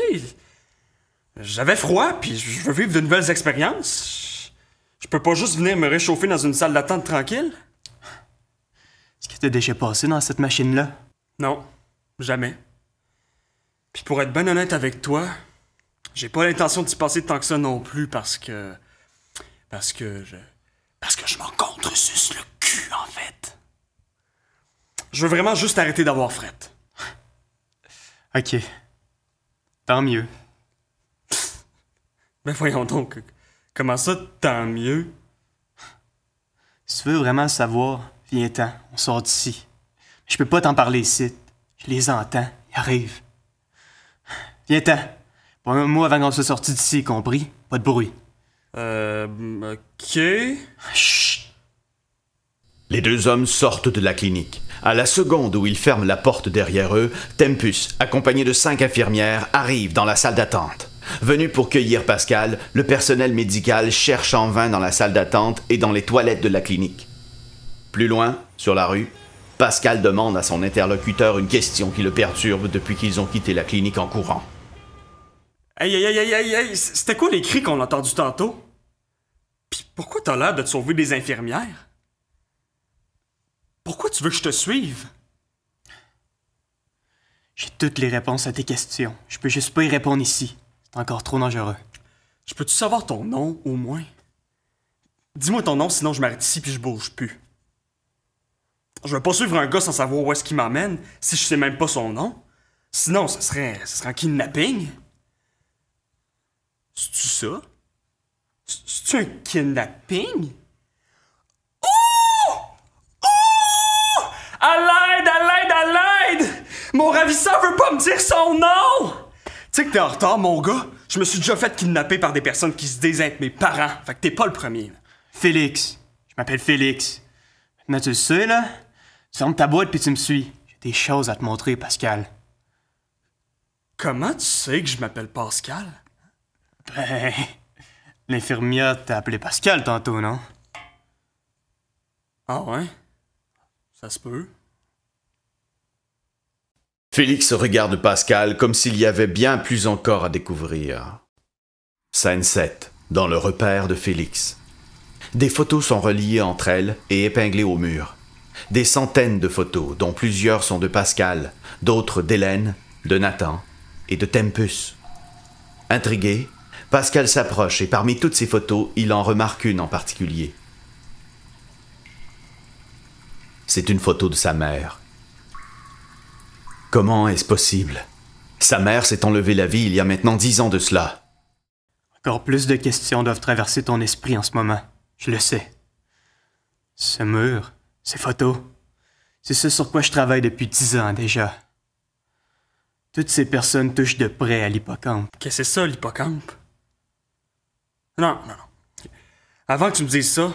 J'avais froid, puis je veux vivre de nouvelles expériences. Je peux pas juste venir me réchauffer dans une salle d'attente tranquille? Est-ce que t'as déjà passé dans cette machine-là? Non, jamais. Puis pour être ben honnête avec toi, j'ai pas l'intention d'y passer tant que ça non plus parce que je m'en contre suce le cul, en fait. Je veux vraiment juste arrêter d'avoir frette. OK. Tant mieux. Ben voyons donc, comment ça, tant mieux? Si tu veux vraiment le savoir, viens-t'en, on sort d'ici. Je peux pas t'en parler ici. Je les entends, ils arrivent. Viens-t'en. Pas un mot avant qu'on soit sorti d'ici, compris? Pas de bruit. OK. Chut! Les deux hommes sortent de la clinique. À la seconde où ils ferment la porte derrière eux, Tempus, accompagné de 5 infirmières, arrive dans la salle d'attente. Venu pour cueillir Pascal, le personnel médical cherche en vain dans la salle d'attente et dans les toilettes de la clinique. Plus loin, sur la rue, Pascal demande à son interlocuteur une question qui le perturbe depuis qu'ils ont quitté la clinique en courant. Hey, c'était quoi les cris qu'on a entendus tantôt? Pis pourquoi t'as l'air de te sauver des infirmières? Pourquoi tu veux que je te suive? J'ai toutes les réponses à tes questions. Je peux juste pas y répondre ici. C'est encore trop dangereux. Je peux-tu savoir ton nom, au moins? Dis-moi ton nom, sinon je m'arrête ici puis je bouge plus. Je veux pas suivre un gars sans savoir où est-ce qu'il m'emmène si je sais même pas son nom. Sinon, ce serait un kidnapping. C'est-tu ça? C'est-tu un kidnapping? Oh! Oh! À l'aide, à l'aide, à l'aide! Mon ravisseur veut pas me dire son nom! Tu sais que t'es en retard, mon gars. Je me suis déjà fait kidnapper par des personnes qui se disent être mes parents. Fait que t'es pas le premier. Félix. Je m'appelle Félix. Maintenant, tu le sais, là? Tu fermes ta boîte puis tu me suis. J'ai des choses à te montrer, Pascal. Comment tu sais que je m'appelle Pascal? Ben... L'infirmière t'a appelé Pascal tantôt, non? Ah ouais? Ça se peut. Félix regarde Pascal comme s'il y avait bien plus encore à découvrir. Scène 7. Dans le repère de Félix. Des photos sont reliées entre elles et épinglées au mur. Des centaines de photos, dont plusieurs sont de Pascal, d'autres d'Hélène, de Nathan et de Tempus. Intrigué, Pascal s'approche et parmi toutes ces photos, il en remarque une en particulier. C'est une photo de sa mère. Comment est-ce possible? Sa mère s'est enlevée la vie il y a maintenant 10 ans de cela. Encore plus de questions doivent traverser ton esprit en ce moment. Je le sais. Ce mur, ces photos, c'est ce sur quoi je travaille depuis 10 ans déjà. Toutes ces personnes touchent de près à l'hippocampe. Qu'est-ce que c'est ça, l'hippocampe? Non. Avant que tu me dises ça,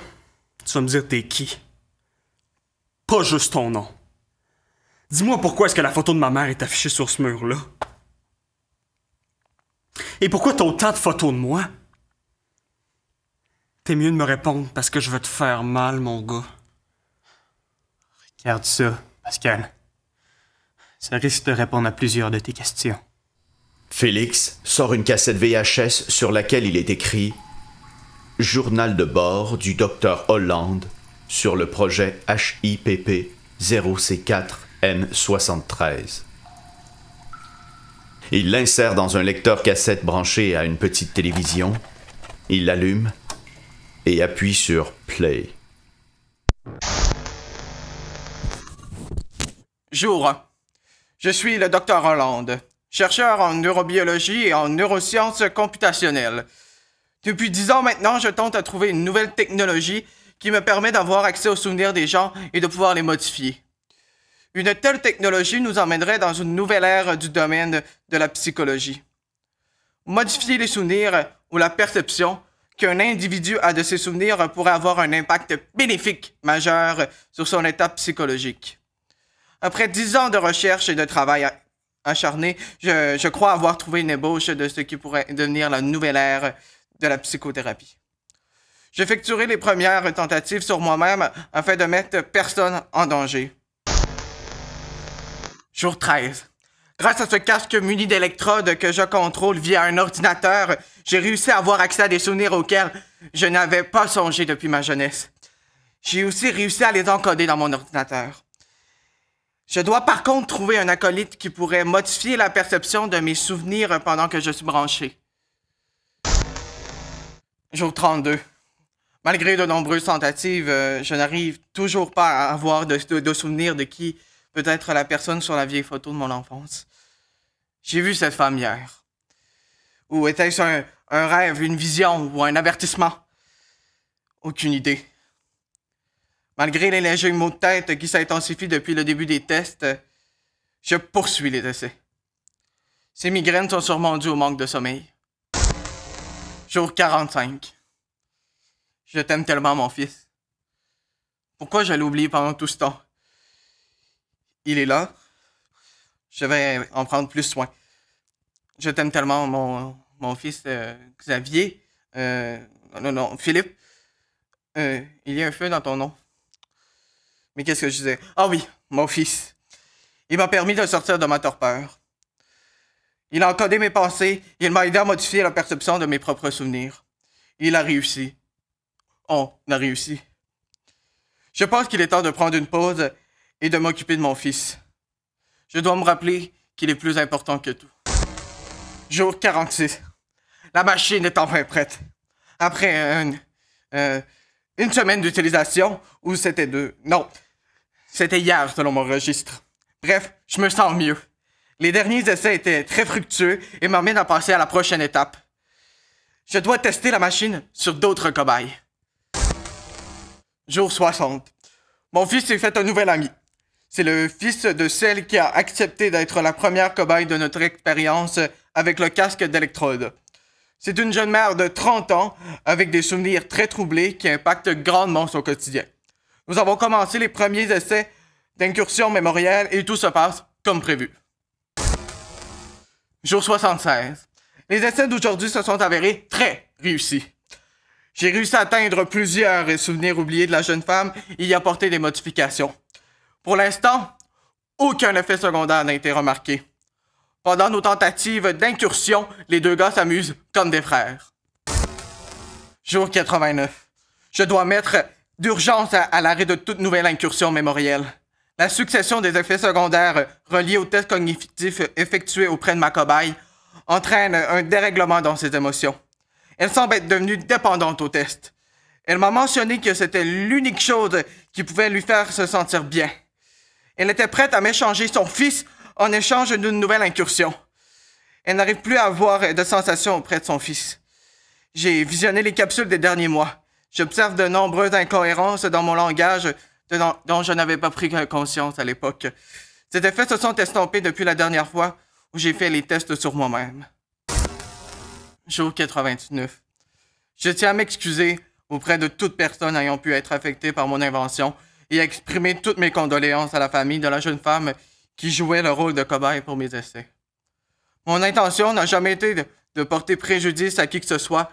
tu vas me dire t'es qui. Pas juste ton nom. Dis-moi pourquoi est-ce que la photo de ma mère est affichée sur ce mur-là? Et pourquoi t'as autant de photos de moi? T'es mieux de me répondre parce que je veux te faire mal, mon gars. Regarde ça, Pascal. Ça risque de répondre à plusieurs de tes questions. Félix sort une cassette VHS sur laquelle il est écrit « Journal de bord du docteur Hollande, sur le projet HIPP 0C4N73. Il l'insère dans un lecteur cassette branché à une petite télévision, il l'allume et appuie sur « Play ». Jour 1. Je suis le Dr Hollande, chercheur en neurobiologie et en neurosciences computationnelles. Depuis 10 ans maintenant, je tente à trouver une nouvelle technologie qui me permet d'avoir accès aux souvenirs des gens et de pouvoir les modifier. Une telle technologie nous emmènerait dans une nouvelle ère du domaine de la psychologie. Modifier les souvenirs ou la perception qu'un individu a de ses souvenirs pourrait avoir un impact bénéfique majeur sur son état psychologique. Après 10 ans de recherche et de travail acharné, je crois avoir trouvé une ébauche de ce qui pourrait devenir la nouvelle ère de la psychothérapie. J'effectuerai les premières tentatives sur moi-même afin de mettre personne en danger. Jour 13. Grâce à ce casque muni d'électrodes que je contrôle via un ordinateur, j'ai réussi à avoir accès à des souvenirs auxquels je n'avais pas songé depuis ma jeunesse. J'ai aussi réussi à les encoder dans mon ordinateur. Je dois par contre trouver un acolyte qui pourrait modifier la perception de mes souvenirs pendant que je suis branché. Jour 32. Malgré de nombreuses tentatives, je n'arrive toujours pas à avoir de souvenirs de qui peut être la personne sur la vieille photo de mon enfance. J'ai vu cette femme hier. Ou était-ce un rêve, une vision ou un avertissement? Aucune idée. Malgré les légers maux de tête qui s'intensifient depuis le début des tests, je poursuis les essais. Ces migraines sont sûrement dues au manque de sommeil. Jour 45. Je t'aime tellement, mon fils. Pourquoi je l'ai oublié pendant tout ce temps? Il est là. Je vais en prendre plus soin. Je t'aime tellement, mon fils Xavier. Non, Philippe. Il y a un feu dans ton nom. Mais qu'est-ce que je disais? Ah oui, mon fils. Il m'a permis de sortir de ma torpeur. Il a encodé mes pensées et il m'a aidé à modifier la perception de mes propres souvenirs. Il a réussi. On a réussi. Je pense qu'il est temps de prendre une pause et de m'occuper de mon fils. Je dois me rappeler qu'il est plus important que tout. Jour 46. La machine est enfin prête. Après une semaine d'utilisation, ou c'était 2. Non, c'était hier selon mon registre. Bref, je me sens mieux. Les derniers essais étaient très fructueux et m'amènent à passer à la prochaine étape. Je dois tester la machine sur d'autres cobayes. Jour 60. Mon fils s'est fait un nouvel ami. C'est le fils de celle qui a accepté d'être la première cobaye de notre expérience avec le casque d'électrode. C'est une jeune mère de 30 ans avec des souvenirs très troublés qui impactent grandement son quotidien. Nous avons commencé les premiers essais d'incursion mémorielle et tout se passe comme prévu. Jour 76. Les essais d'aujourd'hui se sont avérés très réussis. J'ai réussi à atteindre plusieurs souvenirs oubliés de la jeune femme et y apporter des modifications. Pour l'instant, aucun effet secondaire n'a été remarqué. Pendant nos tentatives d'incursion, les deux gars s'amusent comme des frères. Jour 89. Je dois mettre d'urgence à l'arrêt de toute nouvelle incursion mémorielle. La succession des effets secondaires reliés aux tests cognitifs effectués auprès de ma cobaye entraîne un dérèglement dans ses émotions. Elle semble être devenue dépendante aux tests. Elle m'a mentionné que c'était l'unique chose qui pouvait lui faire se sentir bien. Elle était prête à m'échanger son fils en échange d'une nouvelle incursion. Elle n'arrive plus à avoir de sensations auprès de son fils. J'ai visionné les capsules des derniers mois. J'observe de nombreuses incohérences dans mon langage dont je n'avais pas pris conscience à l'époque. Ces effets se sont estompés depuis la dernière fois où j'ai fait les tests sur moi-même. Jour 99. Je tiens à m'excuser auprès de toute personne ayant pu être affectée par mon invention et à exprimer toutes mes condoléances à la famille de la jeune femme qui jouait le rôle de cobaye pour mes essais. Mon intention n'a jamais été de porter préjudice à qui que ce soit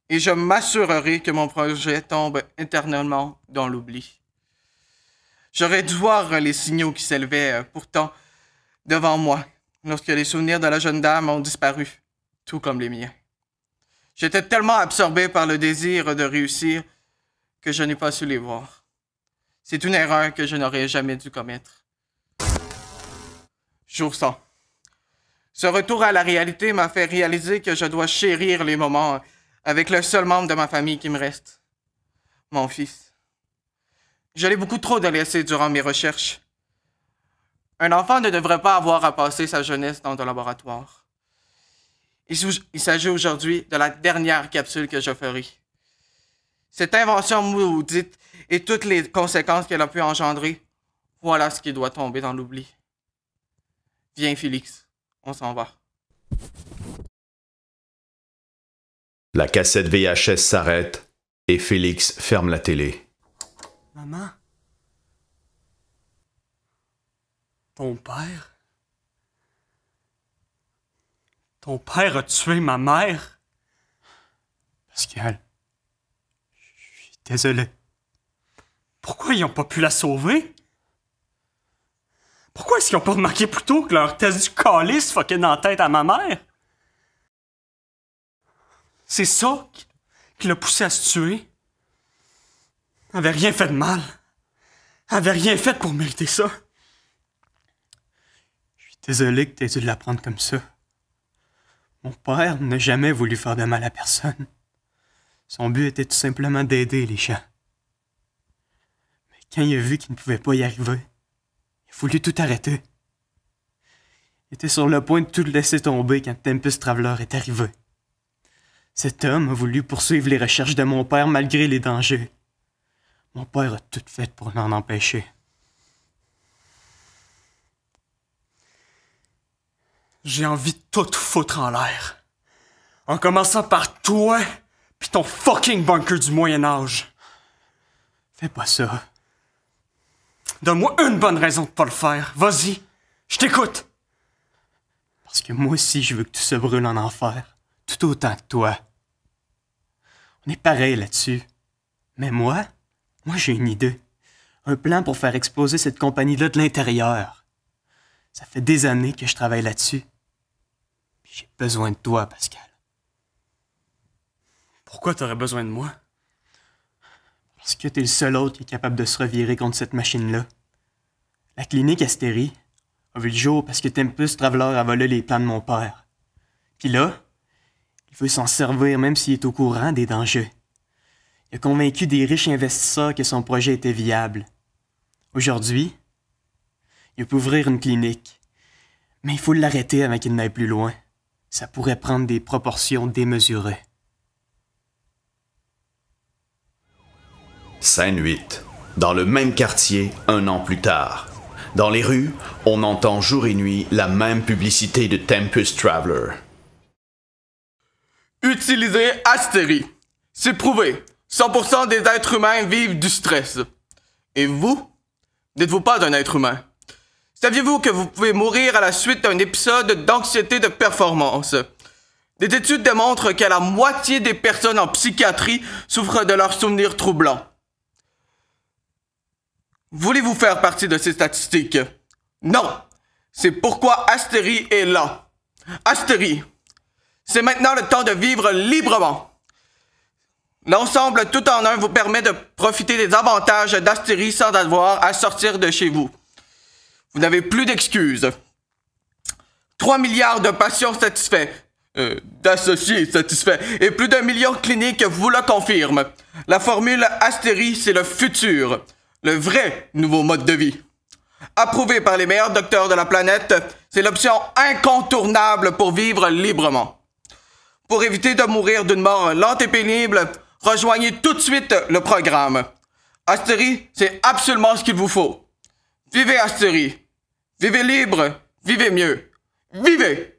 et je m'assurerai que mon projet tombe éternellement dans l'oubli. J'aurais dû voir les signaux qui s'élevaient pourtant devant moi lorsque les souvenirs de la jeune dame ont disparu, tout comme les miens. J'étais tellement absorbé par le désir de réussir que je n'ai pas su les voir. C'est une erreur que je n'aurais jamais dû commettre. Jour 100. Ce retour à la réalité m'a fait réaliser que je dois chérir les moments avec le seul membre de ma famille qui me reste. Mon fils. Je l'ai beaucoup trop délaissé durant mes recherches. Un enfant ne devrait pas avoir à passer sa jeunesse dans un laboratoire. Il s'agit aujourd'hui de la dernière capsule que je ferai. Cette invention maudite et toutes les conséquences qu'elle a pu engendrer, voilà ce qui doit tomber dans l'oubli. Viens, Félix, on s'en va. La cassette VHS s'arrête et Félix ferme la télé. Maman? Ton père? Ton père a tué ma mère? Pascal, je suis désolé. Pourquoi ils n'ont pas pu la sauver? Pourquoi est-ce qu'ils n'ont pas remarqué plus tôt que leur test du calice fuckait dans la tête à ma mère? C'est ça qui l'a poussé à se tuer. Elle avait rien fait de mal. Elle avait rien fait pour mériter ça. Je suis désolé que tu aies dû l'apprendre comme ça. Mon père n'a jamais voulu faire de mal à personne. Son but était tout simplement d'aider les gens. Mais quand il a vu qu'il ne pouvait pas y arriver, il a voulu tout arrêter. Il était sur le point de tout laisser tomber quand Tempus Traveler est arrivé. Cet homme a voulu poursuivre les recherches de mon père malgré les dangers. Mon père a tout fait pour l'en empêcher. J'ai envie de tout foutre en l'air. En commençant par toi, pis ton fucking bunker du Moyen-Âge. Fais pas ça. Donne-moi une bonne raison de pas le faire. Vas-y, je t'écoute. Parce que moi aussi, je veux que tout se brûle en enfer. Tout autant que toi. On est pareil là-dessus. Mais moi, j'ai une idée. Un plan pour faire exploser cette compagnie-là de l'intérieur. Ça fait des années que je travaille là-dessus. Puis j'ai besoin de toi, Pascal. Pourquoi t'aurais besoin de moi? Parce que t'es le seul autre qui est capable de se revirer contre cette machine-là. La clinique Astérie a vu le jour parce que Tempus Traveler a volé les plans de mon père. Puis là, il veut s'en servir même s'il est au courant des dangers. Il a convaincu des riches investisseurs que son projet était viable. Aujourd'hui, il peut ouvrir une clinique. Mais il faut l'arrêter avant qu'il n'aille plus loin. Ça pourrait prendre des proportions démesurées. Scène 8. Dans le même quartier, un an plus tard. Dans les rues, on entend jour et nuit la même publicité de Tempus Traveler. Utilisez Astérie. C'est prouvé. 100% des êtres humains vivent du stress. Et vous? N'êtes-vous pas un être humain? Saviez-vous que vous pouvez mourir à la suite d'un épisode d'anxiété de performance? Des études démontrent que la moitié des personnes en psychiatrie souffrent de leurs souvenirs troublants. Voulez-vous faire partie de ces statistiques? Non! C'est pourquoi Astérie est là. Astérie, c'est maintenant le temps de vivre librement. L'ensemble tout en un vous permet de profiter des avantages d'Astérie sans avoir à sortir de chez vous. Vous n'avez plus d'excuses. 3 milliards de patients satisfaits, d'associés satisfaits, et plus d'1 million de cliniques vous le confirment. La formule Astérie, c'est le futur. Le vrai nouveau mode de vie. Approuvé par les meilleurs docteurs de la planète, c'est l'option incontournable pour vivre librement. Pour éviter de mourir d'une mort lente et pénible, rejoignez tout de suite le programme. Astérie, c'est absolument ce qu'il vous faut. Vivez Astérie. Vivez libre. Vivez mieux. Vivez!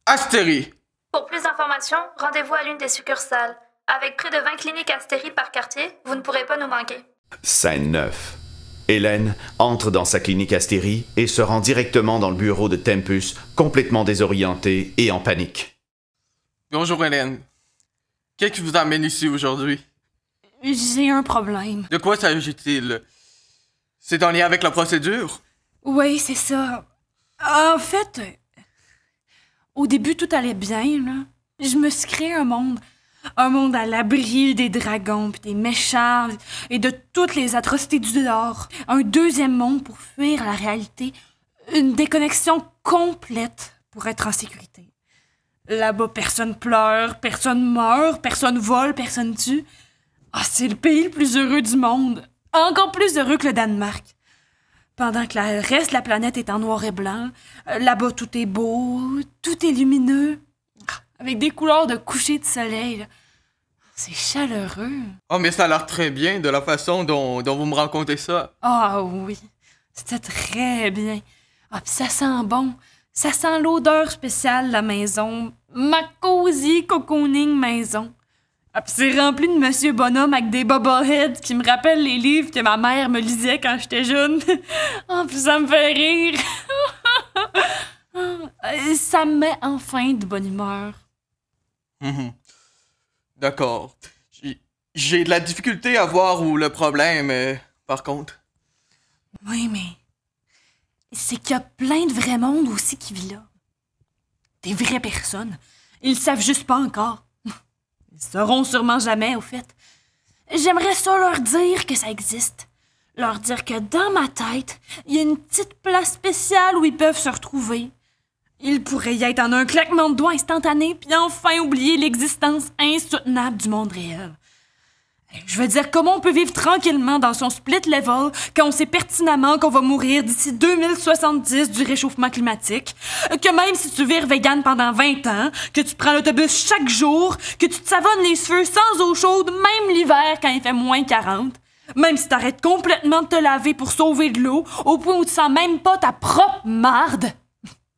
Astérie. Pour plus d'informations, rendez-vous à l'une des succursales. Avec près de 20 cliniques Astérie par quartier, vous ne pourrez pas nous manquer. Scène 9. Hélène entre dans sa clinique Astérie et se rend directement dans le bureau de Tempus, complètement désorientée et en panique. Bonjour Hélène. Qu'est-ce qui vous amène ici aujourd'hui? J'ai un problème. De quoi s'agit-il? C'est en lien avec la procédure? Oui, c'est ça. En fait, au début, tout allait bien, là. Je me suis créé un monde Un monde à l'abri des dragons puis des méchants et de toutes les atrocités du dehors. Un deuxième monde pour fuir la réalité. Une déconnexion complète pour être en sécurité. Là-bas, personne pleure, personne meurt, personne vole, personne tue. Ah, c'est le pays le plus heureux du monde. Encore plus heureux que le Danemark. Pendant que le reste de la planète est en noir et blanc, là-bas, tout est beau, tout est lumineux, avec des couleurs de coucher de soleil. Là. C'est chaleureux. Oh, mais ça a l'air très bien de la façon dont vous me racontez ça. Ah oui, c'était très bien. Ah, pis ça sent bon. Ça sent l'odeur spéciale de la maison. Ma cosy cocooning maison. Ah, pis c'est rempli de Monsieur Bonhomme avec des bobbleheads qui me rappellent les livres que ma mère me lisait quand j'étais jeune. Ah, pis ça me fait rire. Ça me met enfin de bonne humeur. D'accord. J'ai de la difficulté à voir où le problème est, par contre. Oui, mais c'est qu'il y a plein de vrais mondes aussi qui vivent là. Des vraies personnes. Ils le savent juste pas encore. Ils sauront sûrement jamais, au fait. J'aimerais ça leur dire que ça existe. Leur dire que dans ma tête, il y a une petite place spéciale où ils peuvent se retrouver. Ils pourraient y être en un claquement de doigts instantané, puis enfin oublier l'existence insoutenable du monde réel. Je veux dire, comment on peut vivre tranquillement dans son split level quand on sait pertinemment qu'on va mourir d'ici 2070 du réchauffement climatique, que même si tu vires vegan pendant 20 ans, que tu prends l'autobus chaque jour, que tu te savonnes les cheveux sans eau chaude, même l'hiver quand il fait moins 40, même si t'arrêtes complètement de te laver pour sauver de l'eau, au point où tu sens même pas ta propre marde,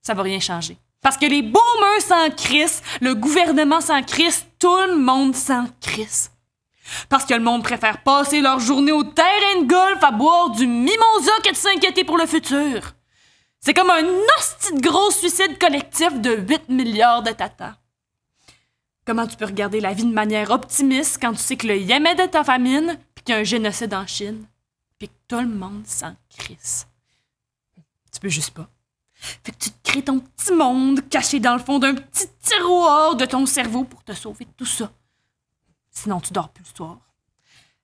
ça va rien changer. Parce que les boomers s'en crissent, le gouvernement s'en crisse, tout le monde s'en crisse. Parce que le monde préfère passer leur journée au terrain de golf à boire du mimosa que de s'inquiéter pour le futur. C'est comme un hostie de gros suicide collectif de 8 milliards de tatas. Comment tu peux regarder la vie de manière optimiste quand tu sais que le Yémen est en famine, puis qu'il y a un génocide en Chine, puis que tout le monde s'en crisse? Tu peux juste pas. Fait que tu te crées ton petit monde caché dans le fond d'un petit tiroir de ton cerveau pour te sauver de tout ça. Sinon, tu dors plus le soir.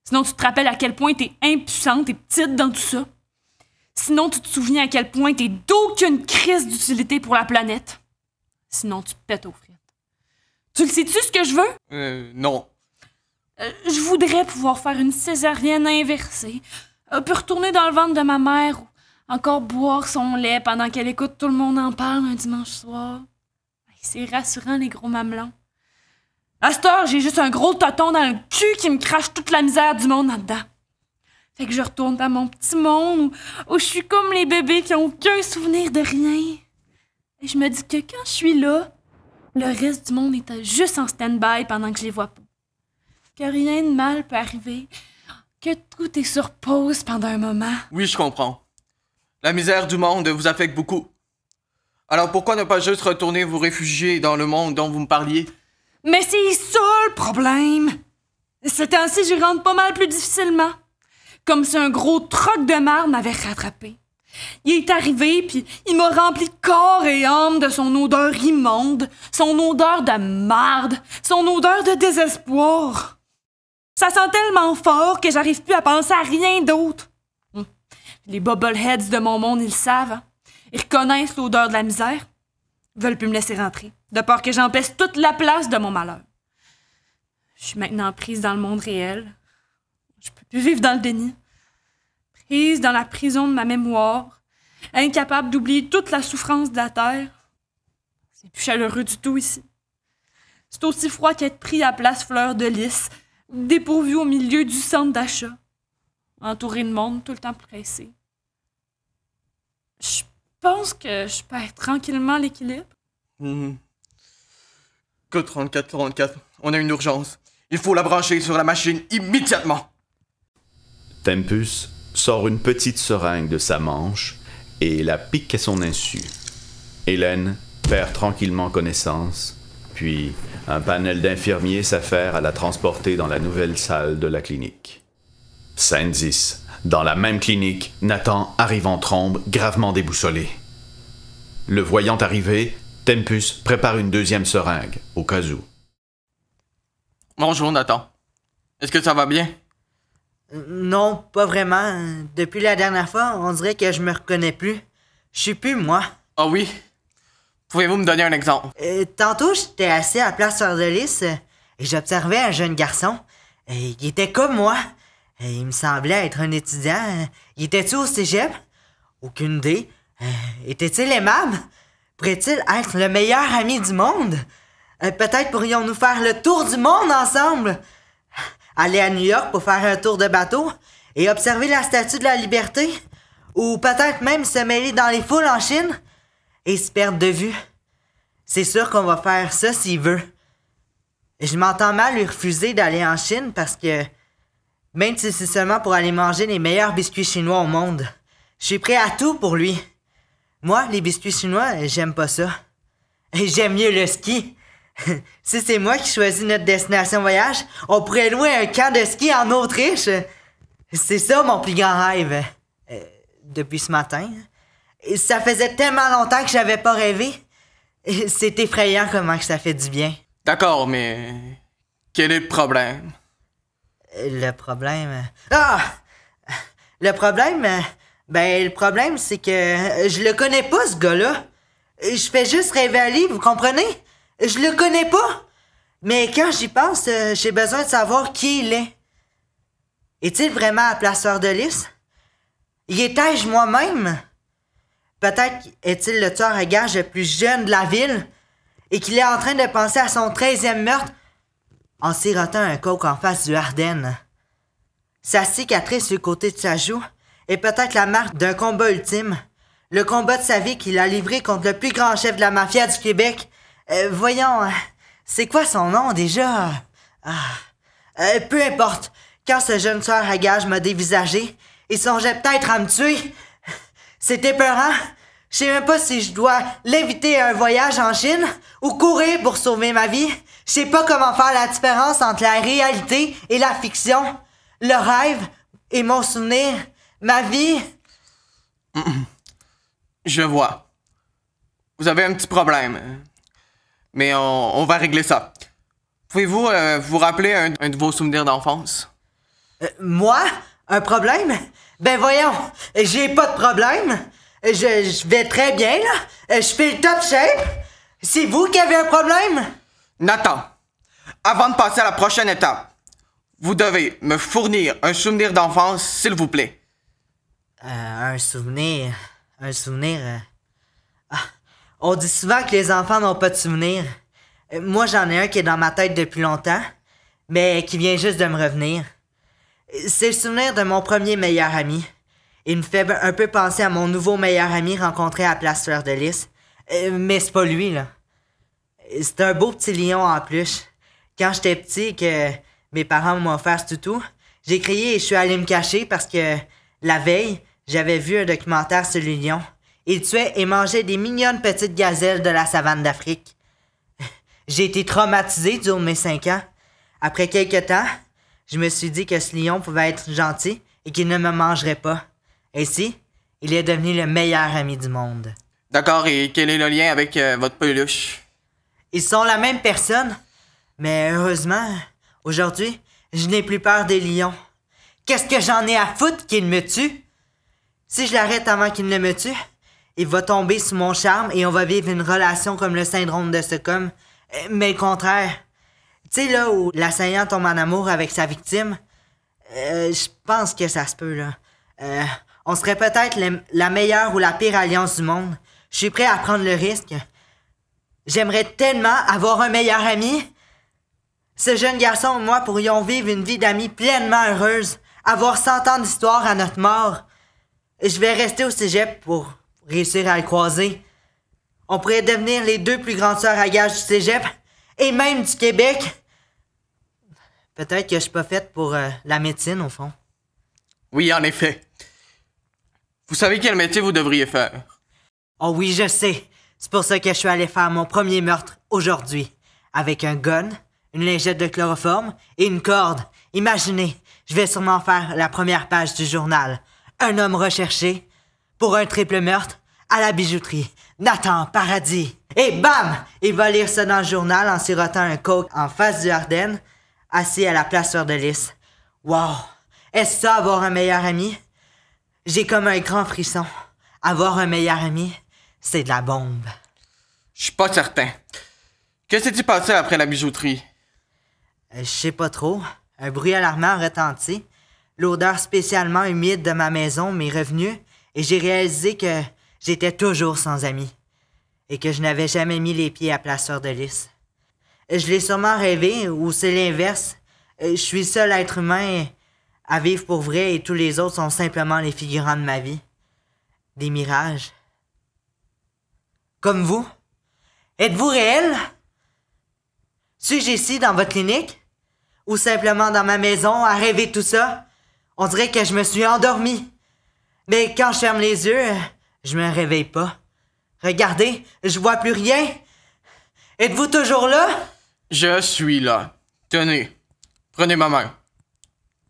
Sinon, tu te rappelles à quel point t'es impuissante et petite dans tout ça. Sinon, tu te souviens à quel point t'es d'aucune crise d'utilité pour la planète. Sinon, tu pètes aux frites. Tu le sais-tu ce que je veux? Non. Je voudrais pouvoir faire une césarienne inversée, puis retourner dans le ventre de ma mère, ou encore boire son lait pendant qu'elle écoute tout le monde en parle un dimanche soir. C'est rassurant, les gros mamelons. À cette heure, j'ai juste un gros toton dans le cul qui me crache toute la misère du monde là-dedans. Fait que je retourne dans mon petit monde où je suis comme les bébés qui ont aucun souvenir de rien. Et je me dis que quand je suis là, le reste du monde est juste en stand-by pendant que je les vois pas. Que rien de mal peut arriver. Que tout est sur pause pendant un moment. Oui, je comprends. La misère du monde vous affecte beaucoup. Alors pourquoi ne pas juste retourner vous réfugier dans le monde dont vous me parliez? Mais c'est ça le problème! Ce temps-ci, j'y rentre pas mal plus difficilement. Comme si un gros troc de marde m'avait rattrapé. Il est arrivé, puis il m'a rempli corps et âme de son odeur immonde, son odeur de marde, son odeur de désespoir. Ça sent tellement fort que j'arrive plus à penser à rien d'autre. Les bobbleheads de mon monde, ils le savent. Hein? Ils reconnaissent l'odeur de la misère. Ils veulent plus me laisser rentrer, de peur que j'empêche toute la place de mon malheur. Je suis maintenant prise dans le monde réel. Je peux plus vivre dans le déni. Prise dans la prison de ma mémoire, incapable d'oublier toute la souffrance de la terre. C'est plus chaleureux du tout ici. C'est aussi froid qu'être pris à Place Fleur de Lys, dépourvu au milieu du centre d'achat, entouré de monde tout le temps pressé. Je pense que je perds tranquillement l'équilibre. Code 34, on a une urgence. Il faut la brancher sur la machine immédiatement. Tempus sort une petite seringue de sa manche et la pique à son insu. Hélène perd tranquillement connaissance, puis un panel d'infirmiers s'affaire à la transporter dans la nouvelle salle de la clinique. Scène 10. Dans la même clinique, Nathan arrive en trombe, gravement déboussolé. Le voyant arriver, Tempus prépare une deuxième seringue, au cas où. Bonjour, Nathan. Est-ce que ça va bien? Non, pas vraiment. Depuis la dernière fois, on dirait que je me reconnais plus. Je suis plus moi. Ah oui? Pouvez-vous me donner un exemple? Tantôt, j'étais assis à la place Fleur de Lys et j'observais un jeune garçon. Il était comme moi. Il me semblait être un étudiant. Il était-tu au cégep? Aucune idée. Était-il aimable? Pourrait-il être le meilleur ami du monde? Peut-être pourrions-nous faire le tour du monde ensemble? Aller à New York pour faire un tour de bateau et observer la Statue de la Liberté? Ou peut-être même se mêler dans les foules en Chine et se perdre de vue? C'est sûr qu'on va faire ça s'il veut. Je m'entends mal lui refuser d'aller en Chine parce que, même si c'est seulement pour aller manger les meilleurs biscuits chinois au monde, je suis prêt à tout pour lui. Moi, les biscuits chinois, j'aime pas ça. J'aime mieux le ski. Si c'est moi qui choisis notre destination voyage, on pourrait louer un camp de ski en Autriche. C'est ça mon plus grand rêve. Depuis ce matin. Ça faisait tellement longtemps que j'avais pas rêvé. C'est effrayant comment que ça fait du bien. D'accord, mais... quel est le problème? Le problème... Ah! Le problème... le problème, c'est que je le connais pas, ce gars-là. Je fais juste rêver à lui, vous comprenez? Je le connais pas. Mais quand j'y pense, j'ai besoin de savoir qui il est. Est-il vraiment à Place Fleur de Lys? Y étais-je moi-même? Peut-être est-il le tueur à gages le plus jeune de la ville et qu'il est en train de penser à son 13e meurtre en sirotant un coke en face du Ardennes. Sa cicatrice sur le côté de sa joue est peut-être la marque d'un combat ultime. Le combat de sa vie qu'il a livré contre le plus grand chef de la mafia du Québec. Voyons, c'est quoi son nom déjà? Peu importe. Quand ce jeune tueur à gages m'a dévisagé, il songeait peut-être à me tuer. C'était épeurant. Je sais même pas si je dois l'inviter à un voyage en Chine ou courir pour sauver ma vie. Je sais pas comment faire la différence entre la réalité et la fiction. Le rêve et mon souvenir. Ma vie. Je vois. Vous avez un petit problème. Mais on va régler ça. Pouvez-vous vous rappeler un de vos souvenirs d'enfance? Moi? Un problème? Ben voyons, j'ai pas de problème. Je vais très bien, là. Je fais le top shape. C'est vous qui avez un problème? Nathan, avant de passer à la prochaine étape, vous devez me fournir un souvenir d'enfance, s'il vous plaît. Un souvenir... On dit souvent que les enfants n'ont pas de souvenirs. Moi, j'en ai un qui est dans ma tête depuis longtemps, mais qui vient juste de me revenir. C'est le souvenir de mon premier meilleur ami. Il me fait un peu penser à mon nouveau meilleur ami rencontré à Place Fleur de Lys. Mais c'est pas lui, là. C'est un beau petit lion en peluche. Quand j'étais petit et que mes parents m'ont offert ce toutou, j'ai crié et je suis allé me cacher parce que, la veille, j'avais vu un documentaire sur le lion. Il tuait et mangeait des mignonnes petites gazelles de la savane d'Afrique. J'ai été traumatisé durant mes 5 ans. Après quelques temps, je me suis dit que ce lion pouvait être gentil et qu'il ne me mangerait pas. Ainsi, il est devenu le meilleur ami du monde. D'accord, et quel est le lien avec votre peluche? Ils sont la même personne, mais heureusement, aujourd'hui, je n'ai plus peur des lions. Qu'est-ce que j'en ai à foutre qu'il me tue? Si je l'arrête avant qu'il ne me tue, il va tomber sous mon charme et on va vivre une relation comme le syndrome de Stockholm. Mais le contraire. Tu sais, là, où l'assaillant tombe en amour avec sa victime, je pense que ça se peut, là. On serait peut-être la meilleure ou la pire alliance du monde. Je suis prêt à prendre le risque. J'aimerais tellement avoir un meilleur ami. Ce jeune garçon et moi pourrions vivre une vie d'amis pleinement heureuse, avoir 100 ans d'histoire à notre mort. Je vais rester au cégep pour réussir à le croiser. On pourrait devenir les 2 plus grands tueurs à gages du cégep et même du Québec. Peut-être que je suis pas faite pour la médecine, au fond. Oui, en effet. Vous savez quel métier vous devriez faire? Oh oui, je sais. C'est pour ça que je suis allé faire mon premier meurtre aujourd'hui. Avec un gun, une lingette de chloroforme et une corde. Imaginez, je vais sûrement faire la première page du journal. Un homme recherché pour un triple meurtre à la bijouterie. Nathan Paradis. Et bam! Il va lire ça dans le journal en sirotant un coke en face du Ardennes assis à la place Fleur de Lys. Wow! Est-ce ça, avoir un meilleur ami? J'ai comme un grand frisson. Avoir un meilleur ami, c'est de la bombe. Je suis pas certain. Que s'est-il passé après la bijouterie? Je sais pas trop. Un bruit alarmant retentit. L'odeur spécialement humide de ma maison m'est revenue et j'ai réalisé que j'étais toujours sans amis et que je n'avais jamais mis les pieds à Place Fleur de Lys. Je l'ai sûrement rêvé, ou c'est l'inverse. Je suis le seul être humain à vivre pour vrai et tous les autres sont simplement les figurants de ma vie. Des mirages. Comme vous. Êtes-vous réel? Suis-je ici dans votre clinique? Ou simplement dans ma maison à rêver tout ça? On dirait que je me suis endormi. Mais quand je ferme les yeux, je me réveille pas. Regardez, je vois plus rien. Êtes-vous toujours là? Je suis là. Tenez, prenez ma main.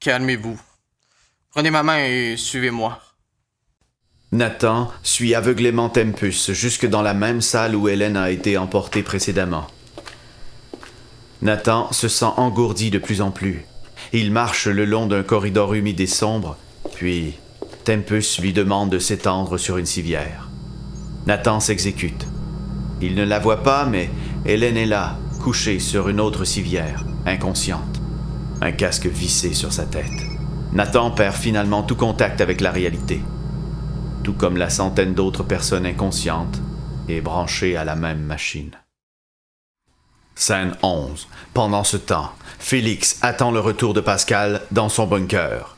Calmez-vous. Prenez ma main et suivez-moi. Nathan suit aveuglément Tempus jusque dans la même salle où Hélène a été emportée précédemment. Nathan se sent engourdi de plus en plus. Il marche le long d'un corridor humide et sombre, puis Tempus lui demande de s'étendre sur une civière. Nathan s'exécute. Il ne la voit pas, mais Hélène est là, couchée sur une autre civière, inconsciente. Un casque vissé sur sa tête. Nathan perd finalement tout contact avec la réalité. Tout comme la centaine d'autres personnes inconscientes et branchées à la même machine. Scène 11. Pendant ce temps, Félix attend le retour de Pascal dans son bunker.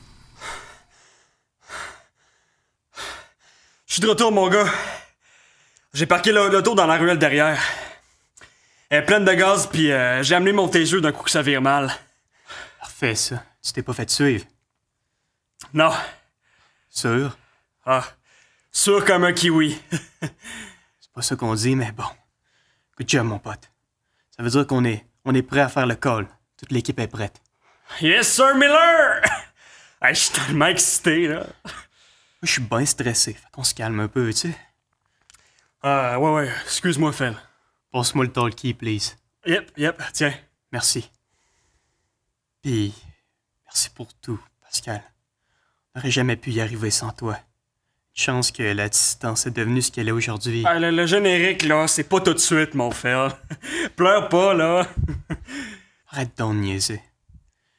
Je suis de retour, mon gars. J'ai parqué l'auto dans la ruelle derrière. Elle est pleine de gaz, puis j'ai amené mon taser d'un coup que ça vire mal. Parfait, ça. Tu t'es pas fait suivre? Non. Sûr? Ah, sûr comme un kiwi. C'est pas ça qu'on dit, mais bon. Good job, mon pote. Ça veut dire qu'on est prêt à faire le call. Toute l'équipe est prête. Yes, sir, Miller! Hey, je suis tellement excité, là. Je suis bien stressé, fait qu'on se calme un peu, tu sais. Ouais, excuse-moi, Phil. Passe-moi le talkie, please. Yep, tiens. Merci. Puis, merci pour tout, Pascal. On n'aurait jamais pu y arriver sans toi. Une chance que la distance est devenue ce qu'elle est aujourd'hui. Le générique, là, c'est pas tout de suite, mon Phil. Pleure pas, là. Arrête donc de niaiser.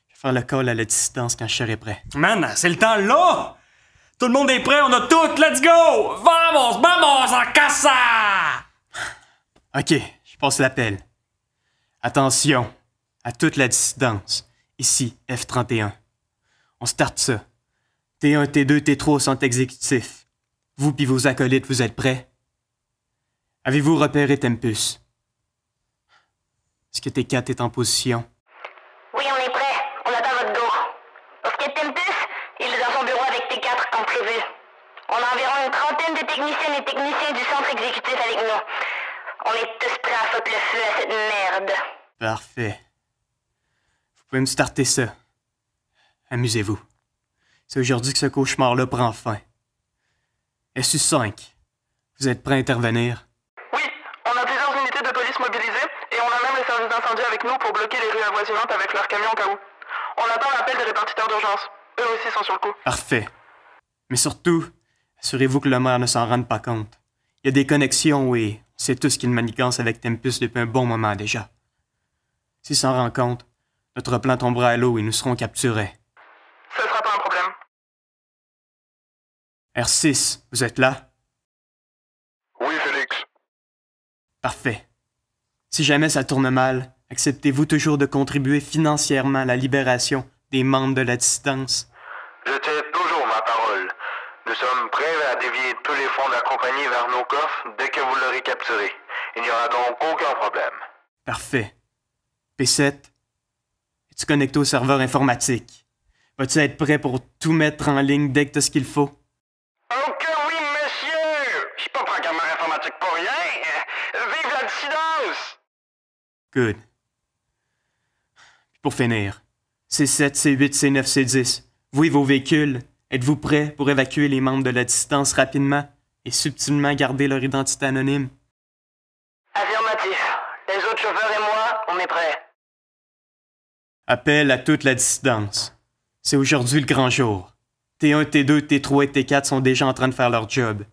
Je vais faire le call à la distance quand je serai prêt. Man, c'est le temps là! Tout le monde est prêt, on a tout, let's go! Vamos, en casa! Ok, je passe l'appel. Attention, à toute la distance. Ici, F31. On starte ça. T1, T2, T3 sont exécutifs. Vous puis vos acolytes, vous êtes prêts? Avez-vous repéré Tempus? Est-ce que T4 est en position? Oui, on est prêt. On attend votre go. Pour ce qui est de Tempus, il est dans son bureau avec T4 comme prévu. On a environ une trentaine de techniciennes et techniciens du centre exécutif avec nous. On est tous prêts à foutre le feu à cette merde. Parfait. Vous pouvez me starter ça. Amusez-vous. C'est aujourd'hui que ce cauchemar-là prend fin. SU5, vous êtes prêts à intervenir? Oui, on a plusieurs unités de police mobilisées et on a même les services d'incendie avec nous pour bloquer les rues avoisinantes avec leurs camions au cas où. On attend l'appel des répartiteurs d'urgence. Eux aussi sont sur le coup. Parfait. Mais surtout, assurez-vous que le maire ne s'en rende pas compte. Il y a des connexions et on sait tous qu'il manigance avec Tempus depuis un bon moment déjà. S'il s'en rend compte, notre plan tombera à l'eau et nous serons capturés. Ce sera pas un problème. R6, vous êtes là? Oui, Félix. Parfait. Si jamais ça tourne mal, acceptez-vous toujours de contribuer financièrement à la libération des membres de la Distance? Je tiens toujours ma parole. Nous sommes prêts à dévier tous les fonds de la compagnie vers nos coffres dès que vous l'aurez capturé. Il n'y aura donc aucun problème. Parfait. P7, es-tu connecté au serveur informatique? Vas-tu être prêt pour tout mettre en ligne dès que tu as ce qu'il faut? Oh que oui, monsieur! Je suis pas programmeur informatique pour rien. Vive la dissidence! Good. Puis pour finir, C7, C8, C9, C10, vous et vos véhicules, êtes-vous prêts pour évacuer les membres de la Distance rapidement et subtilement garder leur identité anonyme? Affirmatif. Les autres chauffeurs et moi, on est prêts. Appel à toute la dissidence. C'est aujourd'hui le grand jour. T1, T2, T3 et T4 sont déjà en train de faire leur job.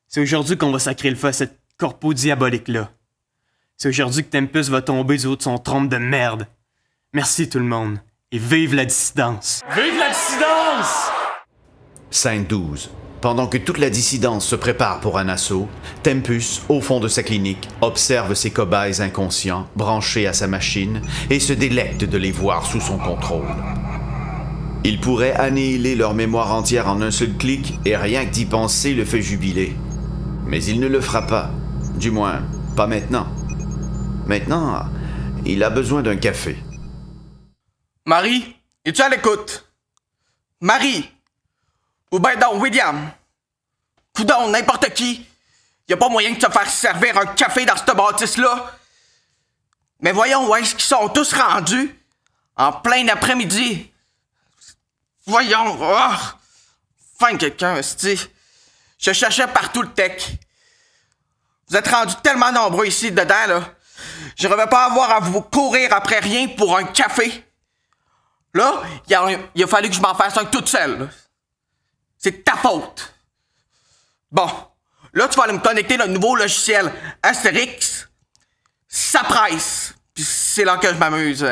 C'est aujourd'hui qu'on va sacrer le feu à cette corpo diabolique-là. C'est aujourd'hui que Tempus va tomber du haut de son trône de merde. Merci tout le monde, et vive la dissidence! Vive la dissidence! Scène 12. Pendant que toute la dissidence se prépare pour un assaut, Tempus, au fond de sa clinique, observe ses cobayes inconscients, branchés à sa machine, et se délecte de les voir sous son contrôle. Il pourrait annihiler leur mémoire entière en un seul clic, et rien que d'y penser le fait jubiler. Mais il ne le fera pas. Du moins, pas maintenant. Maintenant, il a besoin d'un café. Marie, es-tu à l'écoute? Marie! Ou ben donc, William! Coudon, n'importe qui! Y a pas moyen de te faire servir un café dans cette bâtisse-là! Mais voyons où est-ce qu'ils sont tous rendus? En plein après-midi! Voyons! Oh! Enfin quelqu'un, esti! Je cherchais partout le tech. Vous êtes rendus tellement nombreux ici dedans, là. Je ne vais pas avoir à vous courir après rien pour un café. Là, il a fallu que je m'en fasse un toute seule. Là. C'est ta faute. Bon, là, tu vas aller me connecter le nouveau logiciel Astérix. Ça presse. Puis c'est là que je m'amuse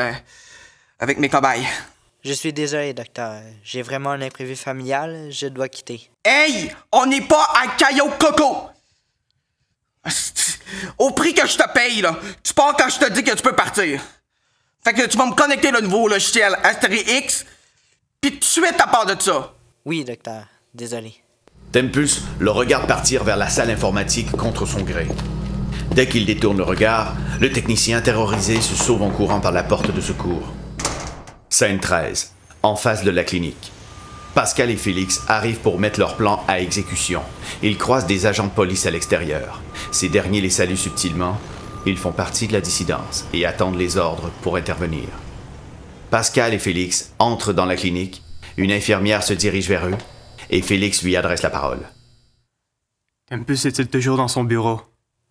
avec mes cobayes. Je suis désolé, docteur. J'ai vraiment un imprévu familial. Je dois quitter. Hey! On n'est pas à Caillou Coco! Au prix que je te paye, là, tu pars quand je te dis que tu peux partir. Fait que tu vas me connecter le nouveau logiciel Astérix, puis tout de suite à part de ça. Oui, docteur. Désolé. Tempus le regarde partir vers la salle informatique contre son gré. Dès qu'il détourne le regard, le technicien terrorisé se sauve en courant par la porte de secours. Scène 13. En face de la clinique. Pascal et Félix arrivent pour mettre leur plan à exécution. Ils croisent des agents de police à l'extérieur. Ces derniers les saluent subtilement. Ils font partie de la dissidence et attendent les ordres pour intervenir. Pascal et Félix entrent dans la clinique. Une infirmière se dirige vers eux et Félix lui adresse la parole. Tempus est-il toujours dans son bureau?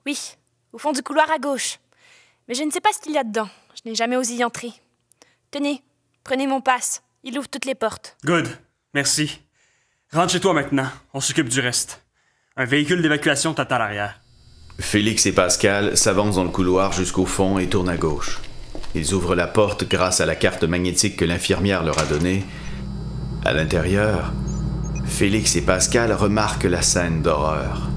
Oui, au fond du couloir à gauche. Mais je ne sais pas ce qu'il y a dedans. Je n'ai jamais osé y entrer. Tenez, prenez mon passe. Il ouvre toutes les portes. Good. Merci. Rentre chez toi maintenant. On s'occupe du reste. Un véhicule d'évacuation t'attend à l'arrière. Félix et Pascal s'avancent dans le couloir jusqu'au fond et tournent à gauche. Ils ouvrent la porte grâce à la carte magnétique que l'infirmière leur a donnée. À l'intérieur, Félix et Pascal remarquent la scène d'horreur.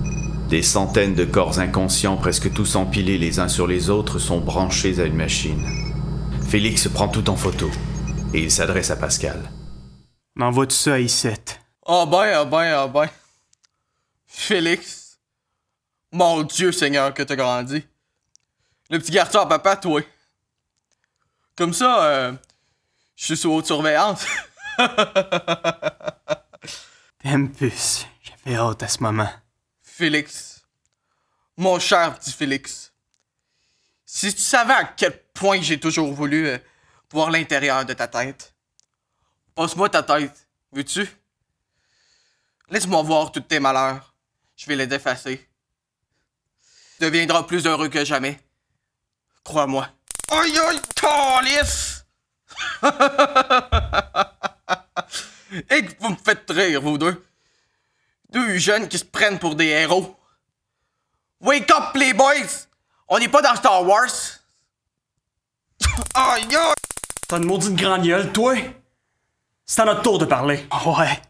Des centaines de corps inconscients, presque tous empilés les uns sur les autres, sont branchés à une machine. Félix prend tout en photo et il s'adresse à Pascal. M'envoie tout ça à I7. Ah ben. Félix. Mon Dieu Seigneur que t'as grandi. Le petit garçon à papa, toi. Comme ça, je suis sous haute surveillance. Tempus, j'avais hâte à ce moment. Félix. Mon cher petit Félix. Si tu savais à quel point j'ai toujours voulu voir l'intérieur de ta tête. Passe-moi ta tête, veux-tu? Laisse-moi voir tous tes malheurs. Je vais les effacer. Tu deviendras plus heureux que jamais. Crois-moi. Aïe aïe, calice! Et que vous me faites rire, vous deux. Deux jeunes qui se prennent pour des héros. Wake up, les boys! On n'est pas dans Star Wars. Aïe aïe! T'as une maudite grande gueule, toi? C'est à notre tour de parler. Ouais.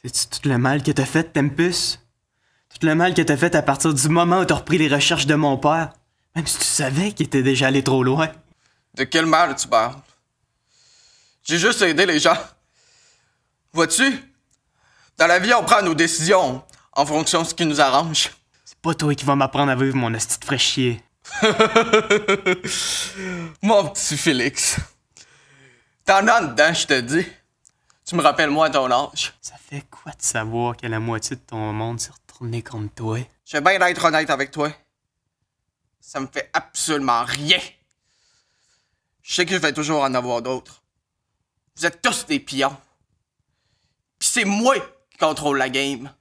C'est-tu tout le mal que t'as fait, Tempus? Tout le mal que t'as fait à partir du moment où t'as repris les recherches de mon père? Même si tu savais qu'il était déjà allé trop loin. De quel mal tu parles? J'ai juste aidé les gens. Vois-tu? Dans la vie, on prend nos décisions en fonction de ce qui nous arrange. C'est pas toi qui vas m'apprendre à vivre mon esti de fraîchier. Mon petit Félix. T'en as dedans, je te dis. Tu me rappelles moi à ton âge. Ça fait quoi de savoir que la moitié de ton monde s'est retourné contre toi? Je vais bien être honnête avec toi. Ça me fait absolument rien. Je sais que je vais toujours en avoir d'autres. Vous êtes tous des pions. Pis c'est moi qui contrôle la game.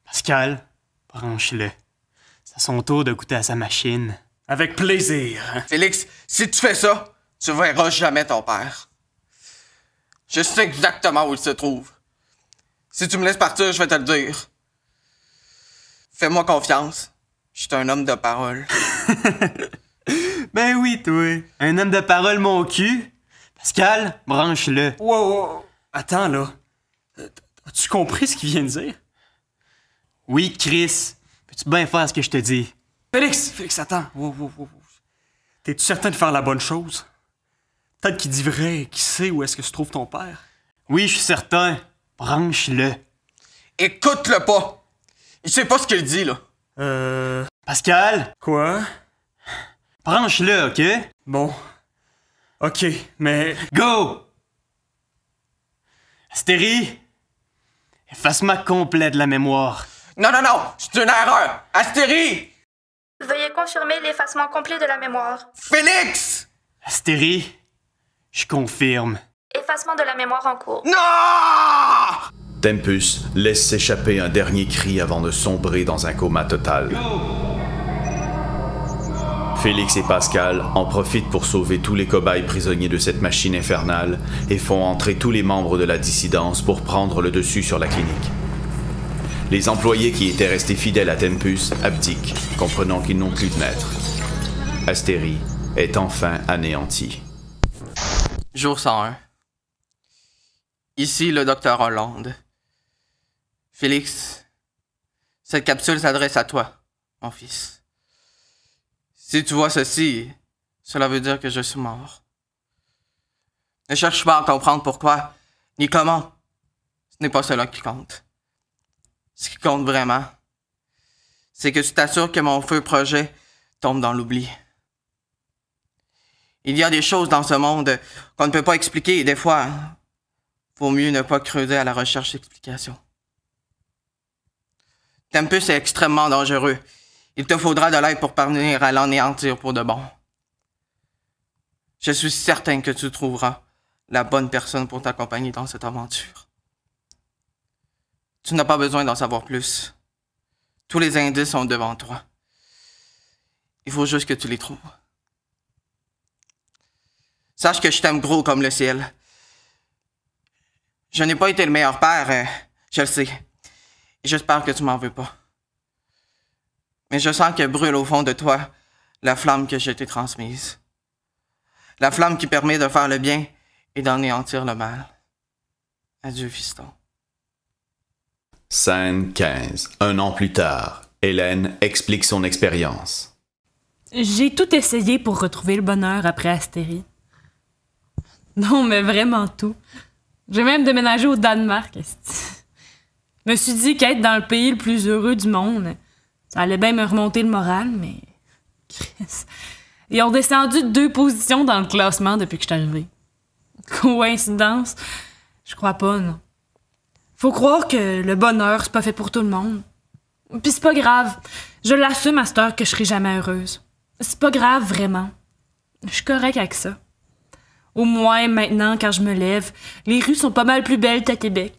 Pascal, branche-le. C'est à son tour de goûter à sa machine. Avec plaisir. Félix, si tu fais ça, Tu verras jamais ton père. Je sais exactement où il se trouve. Si tu me laisses partir, je vais te le dire. Fais-moi confiance. Je suis un homme de parole. Ben oui, toi. Un homme de parole, mon cul. Pascal, branche-le. Wow. Attends, là. As-tu compris ce qu'il vient de dire? Oui, Chris. Peux-tu bien faire ce que je te dis? Félix, attends. Wow. T'es-tu certain de faire la bonne chose? Peut-être qu'il dit vrai, qu'il sait où est-ce que se trouve ton père. Oui, je suis certain. Branche-le. Écoute-le pas! Il sait pas ce qu'il dit, là. Pascal, Quoi? branche-le, OK? Bon. OK, mais... Go! Astérie, effacement complet de la mémoire. Non, c'est une erreur! Astérie! Veuillez confirmer l'effacement complet de la mémoire. Félix! Astérie, je confirme. Effacement de la mémoire en cours. Non! Tempus laisse s'échapper un dernier cri avant de sombrer dans un coma total. Félix et Pascal en profitent pour sauver tous les cobayes prisonniers de cette machine infernale et font entrer tous les membres de la dissidence pour prendre le dessus sur la clinique. Les employés qui étaient restés fidèles à Tempus abdiquent, comprenant qu'ils n'ont plus de maître. Astérie est enfin anéantie. Jour 101. Ici le docteur Hollande. Félix, cette capsule s'adresse à toi, mon fils. Si tu vois ceci, cela veut dire que je suis mort. Ne cherche pas à comprendre pourquoi, ni comment. Ce n'est pas cela qui compte. Ce qui compte vraiment, c'est que tu t'assures que mon feu projet tombe dans l'oubli. Il y a des choses dans ce monde qu'on ne peut pas expliquer et des fois, vaut mieux ne pas creuser à la recherche d'explications. Tempus est extrêmement dangereux. Il te faudra de l'aide pour parvenir à l'anéantir pour de bon. Je suis certain que tu trouveras la bonne personne pour t'accompagner dans cette aventure. Tu n'as pas besoin d'en savoir plus. Tous les indices sont devant toi. Il faut juste que tu les trouves. Sache que je t'aime gros comme le ciel. Je n'ai pas été le meilleur père, je le sais. Et j'espère que tu m'en veux pas. Mais je sens que brûle au fond de toi la flamme que je t'ai transmise. La flamme qui permet de faire le bien et d'anéantir le mal. Adieu, fiston. Scène 15. Un an plus tard, Hélène explique son expérience. J'ai tout essayé pour retrouver le bonheur après Astérie. Non, mais vraiment tout. J'ai même déménagé au Danemark. Je me suis dit qu'être dans le pays le plus heureux du monde, ça allait bien me remonter le moral, mais... Chris. Ils ont descendu de 2 positions dans le classement depuis que je suis arrivée. Coïncidence? Je crois pas, non. Faut croire que le bonheur, c'est pas fait pour tout le monde. Pis c'est pas grave. Je l'assume à cette heure que je serai jamais heureuse. C'est pas grave, vraiment. Je suis correcte avec ça. Au moins, maintenant, quand je me lève, les rues sont pas mal plus belles qu'à Québec.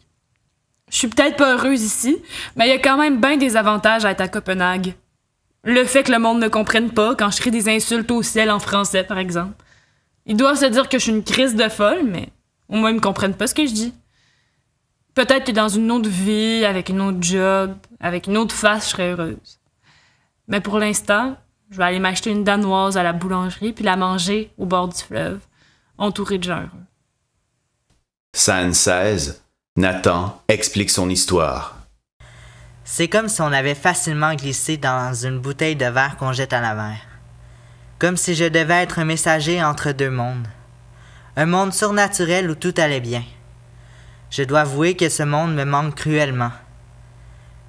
Je suis peut-être pas heureuse ici, mais il y a quand même bien des avantages à être à Copenhague. Le fait que le monde ne comprenne pas quand je crie des insultes au ciel en français, par exemple. Ils doivent se dire que je suis une crise de folle, mais au moins ils me comprennent pas ce que je dis. Peut-être que dans une autre vie, avec une autre job, avec une autre face, je serais heureuse. Mais pour l'instant, je vais aller m'acheter une danoise à la boulangerie puis la manger au bord du fleuve, entourée de gens heureux. Scène 16. Nathan explique son histoire. C'est comme si on avait facilement glissé dans une bouteille de verre qu'on jette à la mer. Comme si je devais être un messager entre 2 mondes. Un monde surnaturel où tout allait bien. Je dois avouer que ce monde me manque cruellement.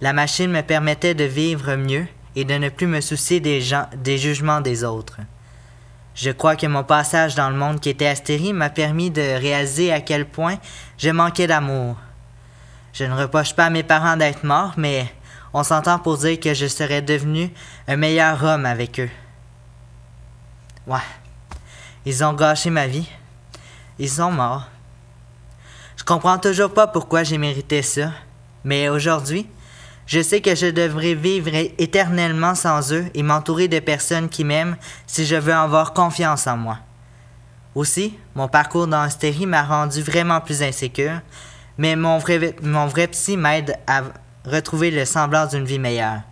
La machine me permettait de vivre mieux et de ne plus me soucier des jugements des autres. Je crois que mon passage dans le monde qui était Astérie m'a permis de réaliser à quel point je manquais d'amour. Je ne reproche pas à mes parents d'être morts, mais on s'entend pour dire que je serais devenu un meilleur homme avec eux. Ouais, ils ont gâché ma vie. Ils sont morts. Je comprends toujours pas pourquoi j'ai mérité ça, mais aujourd'hui, je sais que je devrais vivre éternellement sans eux et m'entourer de personnes qui m'aiment si je veux avoir confiance en moi. Aussi, mon parcours dans l'hystérie m'a rendu vraiment plus insécure, mais mon vrai psy m'aide à retrouver le semblant d'une vie meilleure.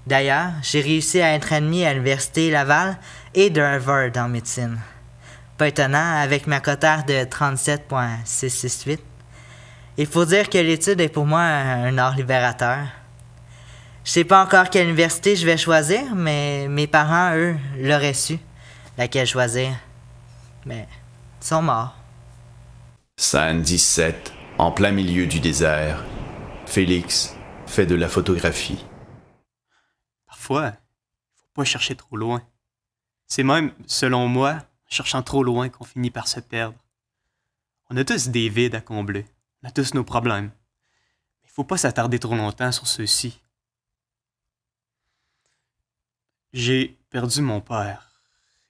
D'ailleurs, j'ai réussi à être admis à l'Université Laval et de Harvard en médecine. Pas étonnant, avec ma cotère de 37,668. Il faut dire que l'étude est pour moi un art libérateur. Je sais pas encore quelle université je vais choisir, mais mes parents, eux, l'auraient su, laquelle choisir. Mais ils sont morts. Scène 17, en plein milieu du désert. Félix fait de la photographie. Parfois, faut pas chercher trop loin. C'est même, selon moi, en cherchant trop loin qu'on finit par se perdre. On a tous des vides à combler. On a tous nos problèmes. Il faut pas s'attarder trop longtemps sur ceux-ci. J'ai perdu mon père.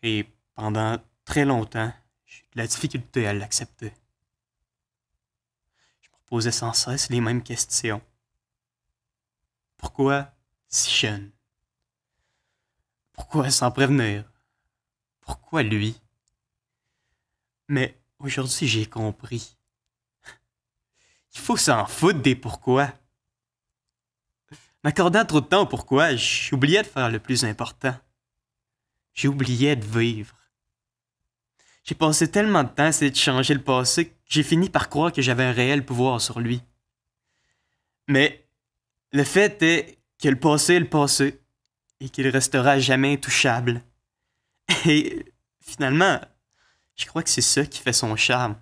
Et pendant très longtemps, j'ai eu de la difficulté à l'accepter. Je me posais sans cesse les mêmes questions. Pourquoi si jeune? Pourquoi sans prévenir? Pourquoi lui? Mais aujourd'hui, j'ai compris. Il faut s'en foutre des pourquoi. M'accordant trop de temps au pourquoi, j'oubliais de faire le plus important. J'oubliais de vivre. J'ai passé tellement de temps à essayer de changer le passé que j'ai fini par croire que j'avais un réel pouvoir sur lui. Mais le fait est que le passé est le passé et qu'il restera jamais intouchable. Et finalement, je crois que c'est ça qui fait son charme.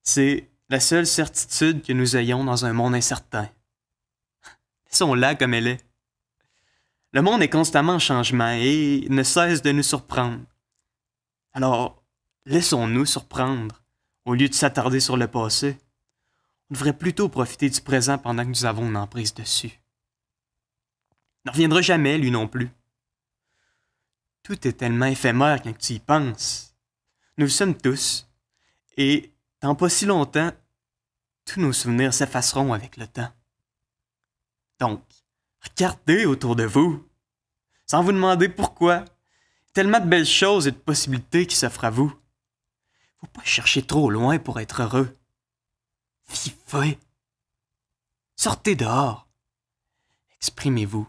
C'est la seule certitude que nous ayons dans un monde incertain. Laissons-la comme elle est. Le monde est constamment en changement et ne cesse de nous surprendre. Alors, laissons-nous surprendre. Au lieu de s'attarder sur le passé, on devrait plutôt profiter du présent pendant que nous avons une emprise dessus. Il ne reviendra jamais, lui non plus. Tout est tellement éphémère quand tu y penses. Nous le sommes tous. Et dans pas si longtemps, tous nos souvenirs s'effaceront avec le temps. Donc, regardez autour de vous, sans vous demander pourquoi. Tellement de belles choses et de possibilités qui s'offrent à vous. Faut pas chercher trop loin pour être heureux. Vivez. Sortez dehors. Exprimez-vous.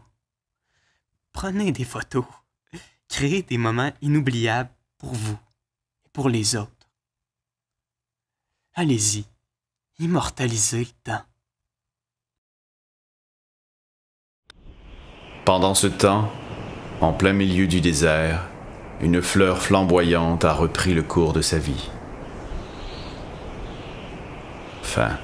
Prenez des photos. Créez des moments inoubliables pour vous et pour les autres. Allez-y. Immortalisez le temps. Pendant ce temps, en plein milieu du désert, une fleur flamboyante a repris le cours de sa vie. Fin.